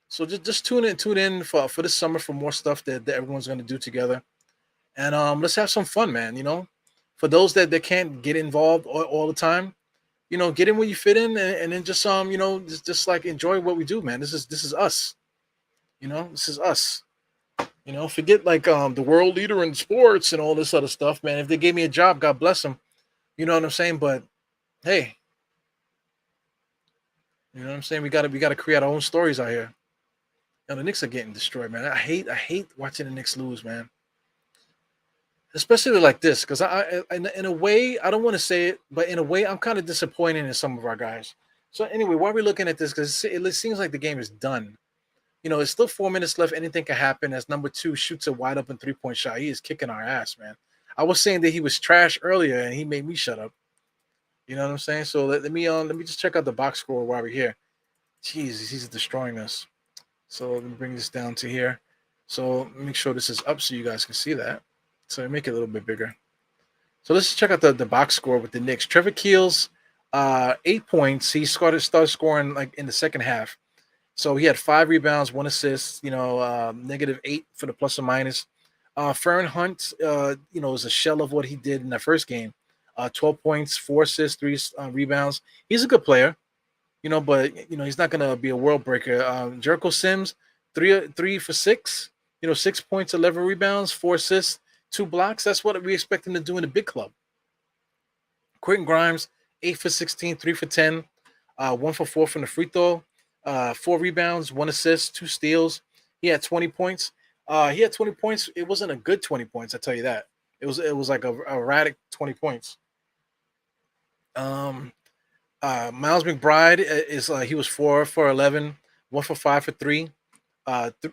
just tune in for this summer for more stuff that everyone's gonna do together. And let's have some fun, man. For those that can't get involved all the time, get in where you fit in, and then just like enjoy what we do, man. This is us. This is us. Forget like the world leader in sports and all this other stuff, man. If they gave me a job, God bless them. You know what I'm saying? But hey, you know what I'm saying? We gotta create our own stories out here. The Knicks are getting destroyed, man. I hate watching the Knicks lose, man. Especially like this, because in a way, I don't want to say it, but in a way, I'm kind of disappointed in some of our guys. So anyway, why are we looking at this? Because it seems like the game is done. It's still 4 minutes left. Anything can happen. As number two shoots a wide open 3-point shot, he is kicking our ass, man. I was saying that he was trash earlier, and he made me shut up. You know what I'm saying? So let me just check out the box score while we're here. Jeez, he's destroying us. So let me bring this down to here. So make sure this is up so you guys can see that. So make it a little bit bigger. So let's check out the box score with the Knicks. Trevor Keels, 8 points. He started scoring like in the second half. So he had 5 rebounds, 1 assist. -8 for the plus or minus. Fern Hunt, is a shell of what he did in the first game. 12 points, 4 assists, 3 rebounds. He's a good player, but he's not gonna be a world breaker. Jericho Sims, 3 for 6. 6 points, 11 rebounds, 4 assists, 2 blocks. That's what we expect him to do in the big club. Quentin Grimes, 8 for 16, 3 for 10, 1 for 4 from the free throw, 4 rebounds, 1 assist, 2 steals. He had 20 points. He had 20 points. It wasn't a good 20 points, I tell you that. It was like a erratic 20 points. Um, Miles McBride is he was 4 for 11, 1 for 5 for 3,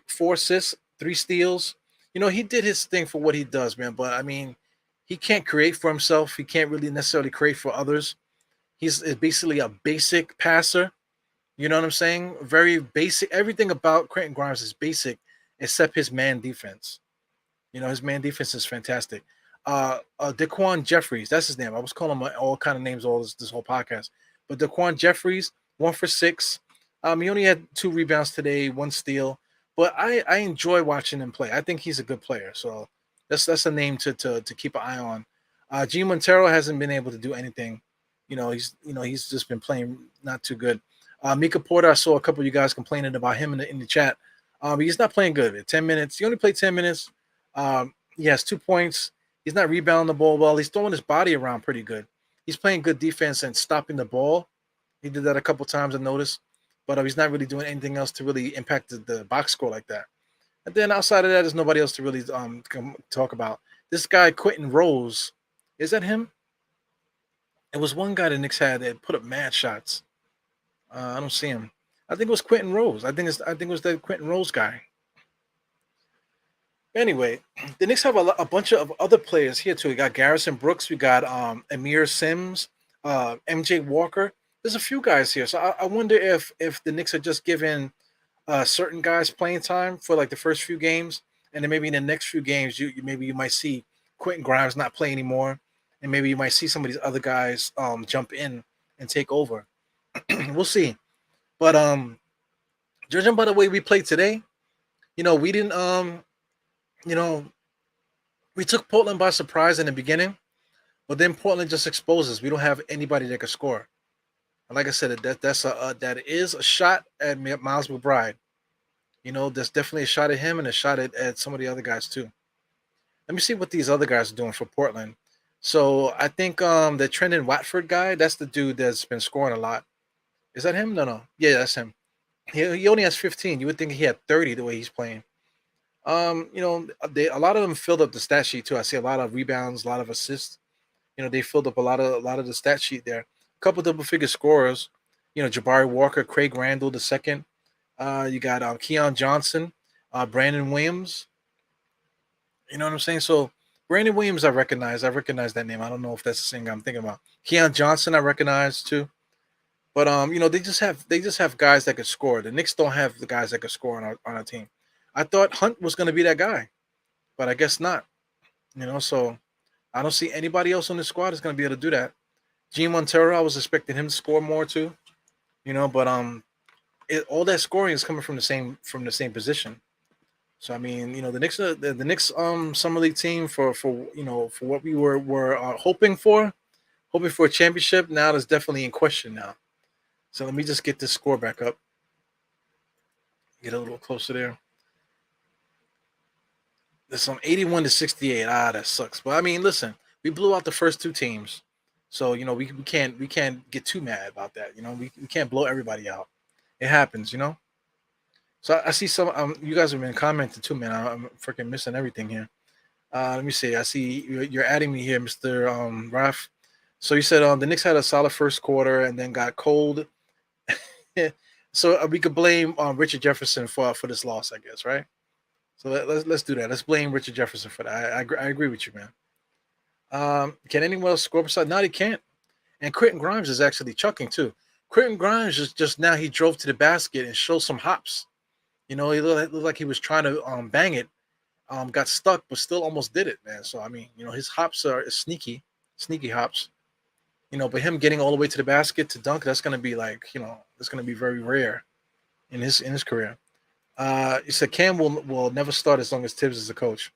4 assists, 3 steals. He did his thing for what he does, man. But I mean, he can't create for himself. He can't really necessarily create for others. He's basically a basic passer. You know what I'm saying? Very basic. Everything about Quentin Grimes is basic, except his man defense. His man defense is fantastic. Daquan Jeffries, that's his name. I was calling him all kind of names all this whole podcast. But Daquan Jeffries, 1 for 6. He only had 2 rebounds today, 1 steal. But I enjoy watching him play. I think he's a good player. So that's a name to keep an eye on. Montero hasn't been able to do anything. He's just been playing not too good. Mika Porter, I saw a couple of you guys complaining about him in the chat. He's not playing good. 10 minutes. He only played 10 minutes. He has 2 points. He's not rebounding the ball well. He's throwing his body around pretty good. He's playing good defense and stopping the ball. He did that a couple times, I noticed. But he's not really doing anything else to really impact the box score like that. And then outside of that, there's nobody else to really talk about. This guy, Quentin Rose, is that him? It was one guy the Knicks had that put up mad shots. I don't see him. I think it was Quentin Rose. I think it was that Quentin Rose guy. Anyway, the Knicks have a bunch of other players here too. We got Garrison Brooks. We got Amir Sims, MJ Walker. There's a few guys here. So I wonder if the Knicks are just giving certain guys playing time for like the first few games, and then maybe in the next few games, you might see Quentin Grimes not play anymore, and maybe you might see some of these other guys jump in and take over. We'll see. But judging by the way we played today, we didn't you know, we took Portland by surprise in the beginning, but then Portland just exposes. We don't have anybody that can score. And like I said, that is a shot at Miles McBride. There's definitely a shot at him and a shot at some of the other guys too. Let me see what these other guys are doing for Portland. So I think the Trendon Watford guy, that's the dude that's been scoring a lot. Is that him? No. Yeah, that's him. He only has 15. You would think he had 30 the way he's playing. A lot of them filled up the stat sheet too. I see a lot of rebounds, a lot of assists. They filled up a lot of the stat sheet there. A couple double-figure scorers. Jabari Walker, Craig Randall the second. You got Keon Johnson, Brandon Williams. You know what I'm saying? So Brandon Williams, I recognize. I recognize that name. I don't know if that's the same guy I'm thinking about. Keon Johnson, I recognize too. But they just have guys that could score. The Knicks don't have the guys that could score on our team. I thought Hunt was going to be that guy, but I guess not. So I don't see anybody else on the squad that's going to be able to do that. Montero, I was expecting him to score more too. But all that scoring is coming from the same position. So I mean, the Knicks the Knicks summer league team for what we were hoping for a championship. Now that's definitely in question now. So let me just get this score back up. Get a little closer there. There's 81 to 68. That sucks. But I mean, listen, we blew out the first two teams, so we can't get too mad about that. We can't blow everybody out. It happens. So I see some you guys have been commenting too, man. I'm freaking missing everything here. Let me see. I see you're adding me here, Mr. Raf. So you said the Knicks had a solid first quarter and then got cold. So we could blame Richard Jefferson for this loss, I guess, right? So let's do that. Let's blame Richard Jefferson for that. I agree with you, man. Can anyone else score beside? No, they can't. And Quentin Grimes is actually chucking too. Quentin Grimes just now he drove to the basket and showed some hops. He looked like he was trying to bang it, got stuck, but still almost did it, man. So I mean, his hops are sneaky, sneaky hops. But him getting all the way to the basket to dunk, that's gonna be like, that's gonna be very rare in his career. You said Cam will never start as long as Tibbs is the coach.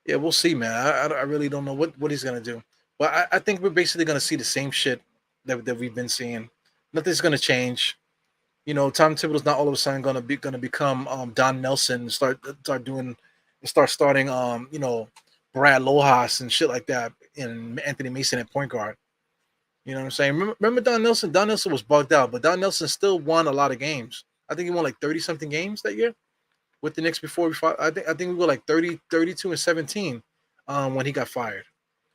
Yeah, we'll see, man. I really don't know what he's gonna do, but I think we're basically gonna see the same shit that we've been seeing. Nothing's gonna change. Tom Thibodeau's not all of a sudden gonna become Don Nelson and start starting Brad Lohaus and shit like that and Anthony Mason at point guard. You know what I'm saying? Remember Don Nelson? Don Nelson was bugged out, but Don Nelson still won a lot of games. I think he won like 30 something games that year with the Knicks before we fought. I think we were like 30, 32 and 17 when he got fired.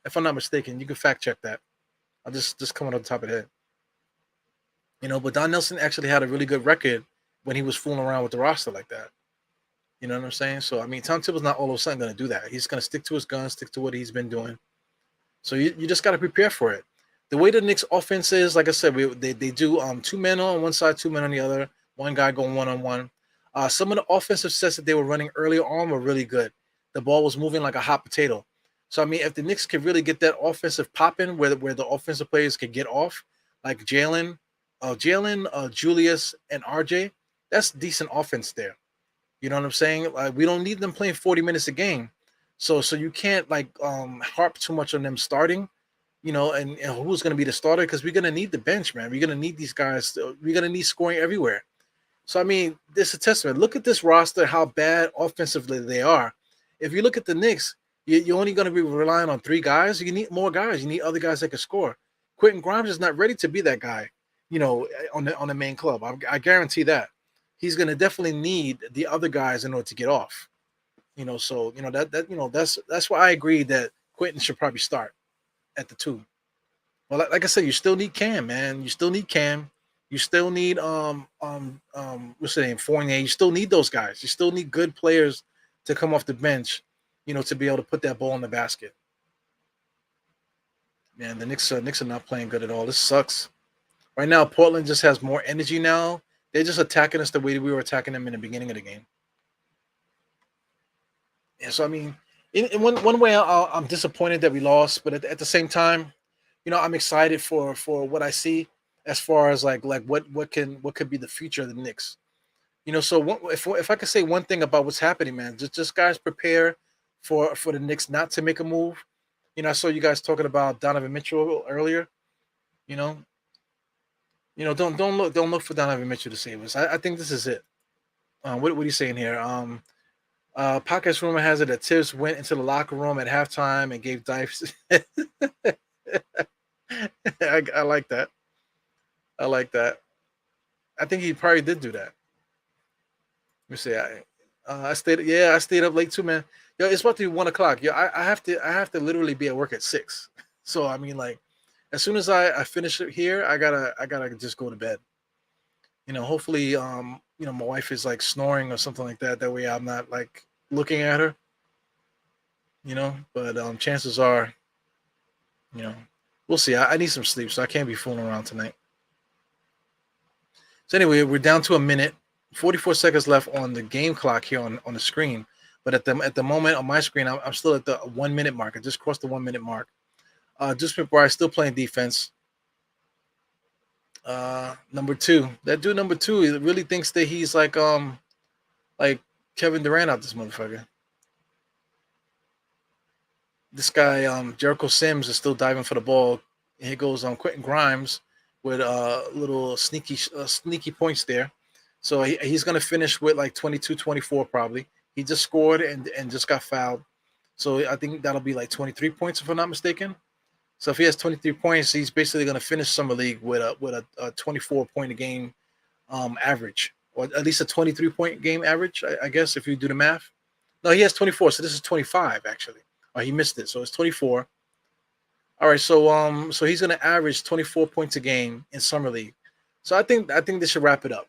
If I'm not mistaken, you can fact check that. I'll just coming off the top of the head. But Don Nelson actually had a really good record when he was fooling around with the roster like that. You know what I'm saying? So I mean, Tom Thibodeau's not all of a sudden going to do that. He's going to stick to his guns, stick to what he's been doing. So you just got to prepare for it. The way the Knicks offense is, like I said, they do two men on one side, two men on the other, one guy going one on one. Some of the offensive sets that they were running earlier on were really good. The ball was moving like a hot potato. So I mean, if the Knicks could really get that offensive popping, where the offensive players could get off, like Jalen, Julius, and RJ, that's decent offense there. You know what I'm saying? Like we don't need them playing 40 minutes a game, so you can't like harp too much on them starting. And who's going to be the starter? Because we're going to need the bench, man. We're going to need these guys. We're going to need scoring everywhere. So, I mean, this is a testament. Look at this roster, how bad offensively they are. If you look at the Knicks, you're only going to be relying on three guys. You need more guys. You need other guys that can score. Quentin Grimes is not ready to be that guy, on the main club. I guarantee that. He's going to definitely need the other guys in order to get off. So, that's why I agree that Quentin should probably start at the two. Well, like I said, you still need Cam, man. You still need Cam. You still need what's the name, Fournier. You still need those guys. You still need good players to come off the bench, to be able to put that ball in the basket. Man, the Knicks are not playing good at all. This sucks. Right now, Portland just has more energy now. They're just attacking us the way we were attacking them in the beginning of the game. Yeah, so I mean, in one way, I'm disappointed that we lost, but at the same time, I'm excited for what I see as far as like what could be the future of the Knicks. So if I could say one thing about what's happening, man, just guys prepare for the Knicks not to make a move. I saw you guys talking about Donovan Mitchell earlier. You know, don't look for Donovan Mitchell to save us. I think this is it. What are you saying here? Podcast rumor has it that Tibbs went into the locker room at halftime and gave Dice. I like that. I like that. I think he probably did do that. Let me see. I stayed. Yeah, I stayed up late too, man. Yo, it's about to be 1 o'clock. Yo, I have to literally be at work at 6. So I mean, like, as soon as I finish it here, I gotta just go to bed. Hopefully, my wife is like snoring or something like that. That way, I'm not like looking at her. But chances are, we'll see. I need some sleep, so I can't be fooling around tonight. So anyway, we're down to a minute, 44 seconds left on the game clock here on the screen. But at the moment on my screen, I'm still at the 1 minute mark. I just crossed the 1 minute mark. Just before I still playing defense. Number two, that dude number two, he really thinks that he's like Kevin Durant out this motherfucker. This guy, Jericho Sims, is still diving for the ball. And here goes Quentin Grimes with little sneaky points there. So he's going to finish with like 22, 24 probably. He just scored and just got fouled. So I think that'll be like 23 points if I'm not mistaken. So if he has 23 points, he's basically going to finish summer league with a 24 point a game average, or at least a 23 point game average, I guess, if you do the math. No, he has 24, so this is 25 actually. Oh, he missed it, so it's 24. All right, so he's going to average 24 points a game in summer league. So I think this should wrap it up.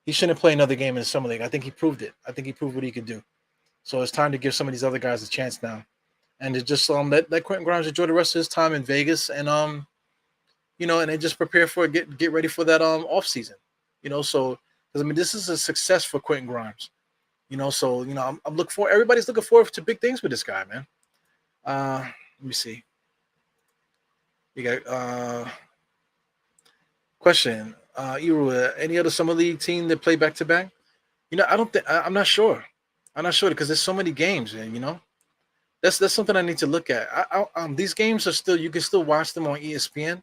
He shouldn't play another game in summer league. I think he proved it. I think he proved what he could do. So it's time to give some of these other guys a chance now, and to just let Quentin Grimes enjoy the rest of his time in Vegas, and and then just prepare for get ready for that off season. So because I mean this is a success for Quentin Grimes. So I'm looking for everybody's looking forward to big things with this guy, man. Let me see. You got question. Iru, any other summer league team that play back to back? I don't think I'm not sure. I'm not sure because there's so many games, and that's something I need to look at. These games are still you can still watch them on ESPN.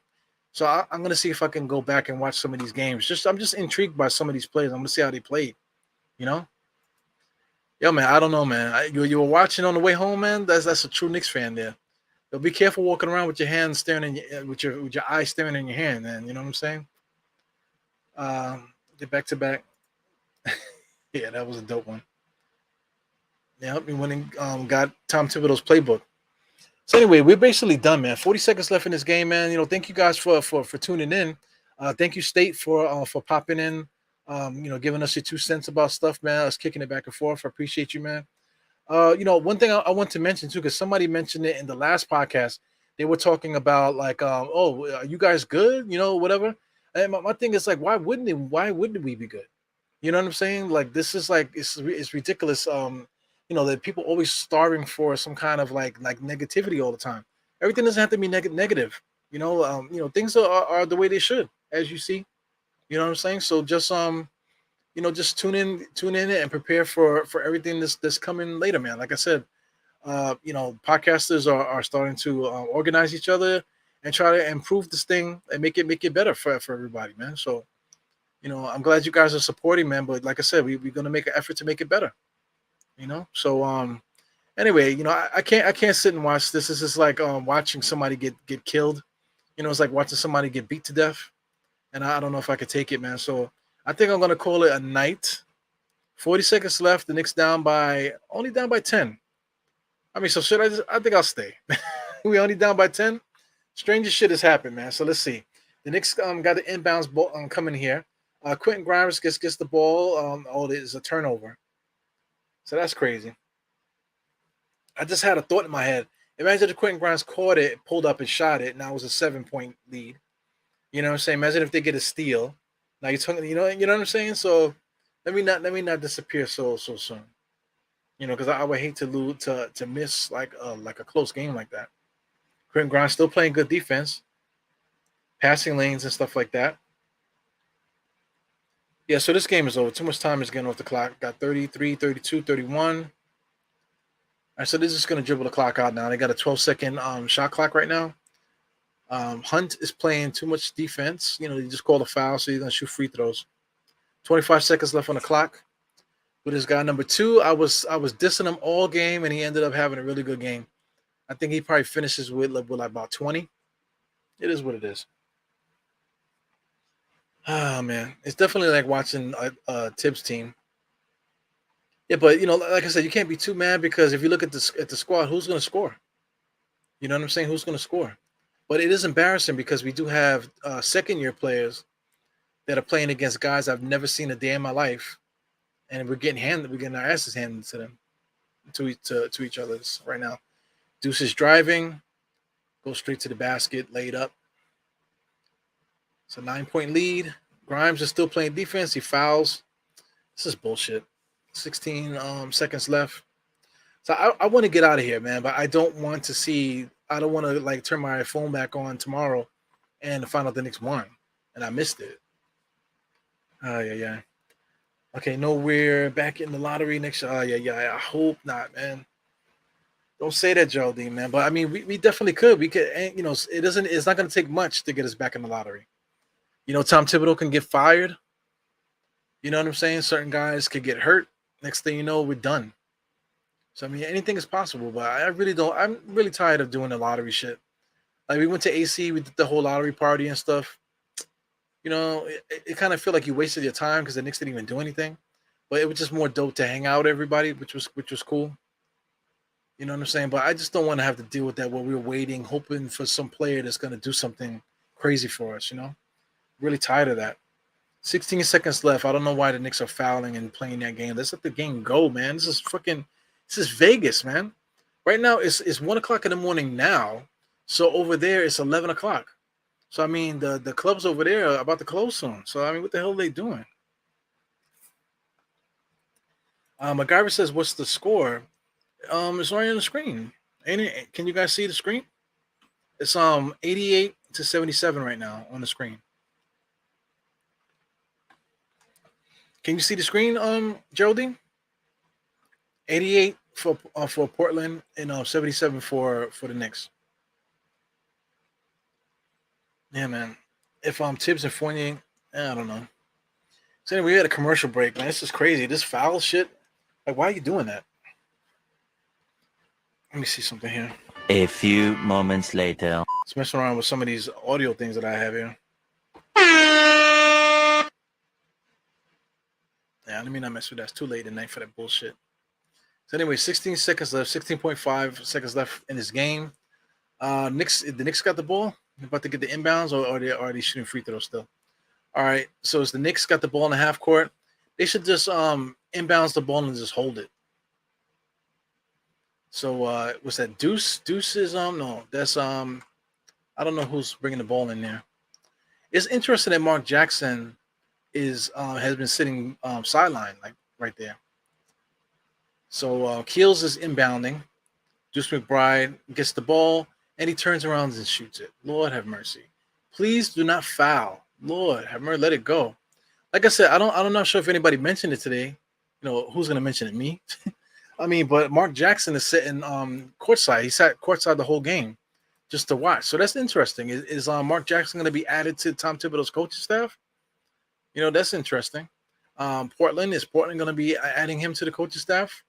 So I'm gonna see if I can go back and watch some of these games. I'm just intrigued by some of these players. I'm gonna see how they played. You know, Yo, man. I don't know, man. You were watching on the way home, man. That's a true Knicks fan there. So be careful walking around with your hands staring in with your eyes staring in your hand, man. You know what I'm saying? Get back to back. Yeah, that was a dope one. Yeah, me winning. Got Tom Thibodeau's playbook. So anyway, we're basically done, man. 40 seconds left in this game, man. Thank you guys for tuning in. Thank you, State, for popping in. Giving us your 2 cents about stuff, man. Us kicking it back and forth. I appreciate you, man. One thing I want to mention too, because somebody mentioned it in the last podcast. They were talking about like, oh, are you guys good? Whatever. And my thing is like, why wouldn't it? Why wouldn't we be good? You know what I'm saying? Like this is like it's ridiculous. That people always starving for some kind of like negativity all the time. Everything doesn't have to be negative. Things are the way they should, as you see. You know what I'm saying? So just tune in and prepare for everything that's coming later, man. Like I said, podcasters are starting to organize each other and try to improve this thing and make it better for everybody, man. So I'm glad you guys are supporting, man. But like I said, we're gonna make an effort to make it better. So anyway, I can't sit and watch this. This is like watching somebody get killed. It's like watching somebody get beat to death, and I don't know if I could take it, man. So I think I'm gonna call it a night. 40 seconds left. The Knicks only down by 10. I mean, so should I? I think I'll stay. We only down by 10. Strangest shit has happened, man. So let's see. The Knicks got the inbounds ball coming here. Quentin Grimes gets the ball. It's a turnover. So that's crazy. I just had a thought in my head. Imagine if Quentin Grimes caught it, pulled up and shot it. Now it was a 7-point lead. You know what I'm saying? Imagine if they get a steal. Now you're talking. You know what I'm saying? So let me not disappear so soon. Because I would hate to lose to miss like a close game like that. Quentin Grimes still playing good defense, passing lanes and stuff like that. Yeah, so this game is over. Too much time is getting off the clock. Got 33, 32, 31. All right, so they're just going to dribble the clock out now. They got a 12-second shot clock right now. Hunt is playing too much defense. He just called a foul, so he's going to shoot free throws. 25 seconds left on the clock. With his guy number 2, I was dissing him all game, and he ended up having a really good game. I think he probably finishes with like about 20. It is what it is. Oh man, it's definitely like watching a Tibbs team. Yeah, but like I said, you can't be too mad because if you look at the squad, who's going to score? You know what I'm saying? Who's going to score? But it is embarrassing because we do have second-year players that are playing against guys I've never seen a day in my life, and we're getting our asses handed to them, to each other's right now. Deuce is driving, goes straight to the basket, laid up. It's a 9-point lead. Grimes is still playing defense. He fouls. This is bullshit. 16 seconds left. So I want to get out of here, man, but I don't want to like turn my phone back on tomorrow and find out the Knicks won and I missed it. Yeah. Okay, no, we're back in the lottery next year. Yeah. I hope not, man. Don't say that, Geraldine, man. But I mean, we definitely could. We could, and, it's not going to take much to get us back in the lottery. Tom Thibodeau can get fired. You know what I'm saying? Certain guys could get hurt. Next thing you know, we're done. So I mean, anything is possible. But I really don't. I'm really tired of doing the lottery shit. Like we went to AC, we did the whole lottery party and stuff. It kind of feel like you wasted your time because the Knicks didn't even do anything. But it was just more dope to hang out with everybody, which was cool. You know what I'm saying? But I just don't want to have to deal with that while we're waiting, hoping for some player that's going to do something crazy for us, Really tired of that. 16 seconds left. I don't know why the Knicks are fouling and playing that game. Let's let the game go, man. This is Vegas, man. Right now, it's 1 o'clock in the morning now. So over there, it's 11 o'clock. So I mean, the clubs over there are about to close soon. So I mean, what the hell are they doing? MacGyver says, "What's the score?" It's right on the screen. Ain't it? Can you guys see the screen? It's 88 to 77 right now on the screen. Can you see the screen, Geraldine? 88 for Portland and 77 for the Knicks. Yeah, man. If Tibbs and Fournier, I don't know. So anyway, we had a commercial break, man. This is crazy. This foul shit. Like, why are you doing that? Let me see something here. A few moments later. Let's mess around with some of these audio things that I have here. Yeah, let me not mess with that. It's too late at night for that bullshit. So anyway, 16 seconds left, 16.5 seconds left in this game. The Knicks got the ball. They're about to get the inbounds, or are they shooting free throws still? All right, so as the Knicks got the ball in the half court, they should just inbounds the ball and just hold it. So was that Deuce? Deuce is no, that's I don't know who's bringing the ball in there. It's interesting that Mark Jackson has been sitting sideline, like right there. So Keels is inbounding. Deuce McBride gets the ball and he turns around and shoots it. Lord have mercy. Please do not foul. Lord have mercy. Let it go. Like I said, I'm not sure if anybody mentioned it today. You know, who's gonna mention it? Me. I mean, but Mark Jackson is sitting courtside. He sat courtside the whole game just to watch. So that's interesting. Is Mark Jackson going to be added to Tom Thibodeau's coaching staff? You know, that's interesting. Portland going to be adding him to the coaching staff?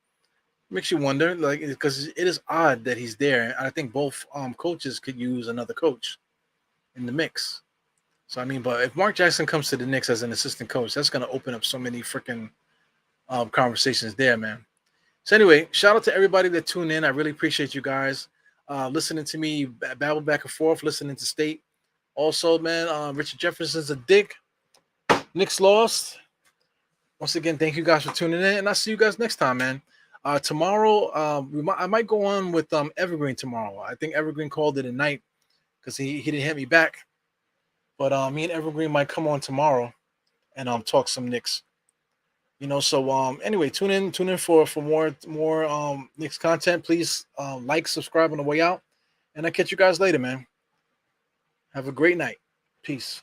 Makes you wonder, like, because it is odd that he's there. I think both coaches could use another coach in the mix. So I mean, but if Mark Jackson comes to the Knicks as an assistant coach, that's going to open up so many freaking conversations there, man. So anyway, shout out to everybody that tuned in. I really appreciate you guys listening to me babble back and forth, listening to State. Also, man, Richard Jefferson's a dick. Knicks lost. Once again, thank you guys for tuning in, and I'll see you guys next time, man. Tomorrow, I might go on with Evergreen tomorrow. I think Evergreen called it a night because he didn't hit me back. But me and Evergreen might come on tomorrow and talk some Knicks. You know, so anyway, tune in for more Knicks content. Please like, subscribe on the way out, and I'll catch you guys later, man. Have a great night. Peace.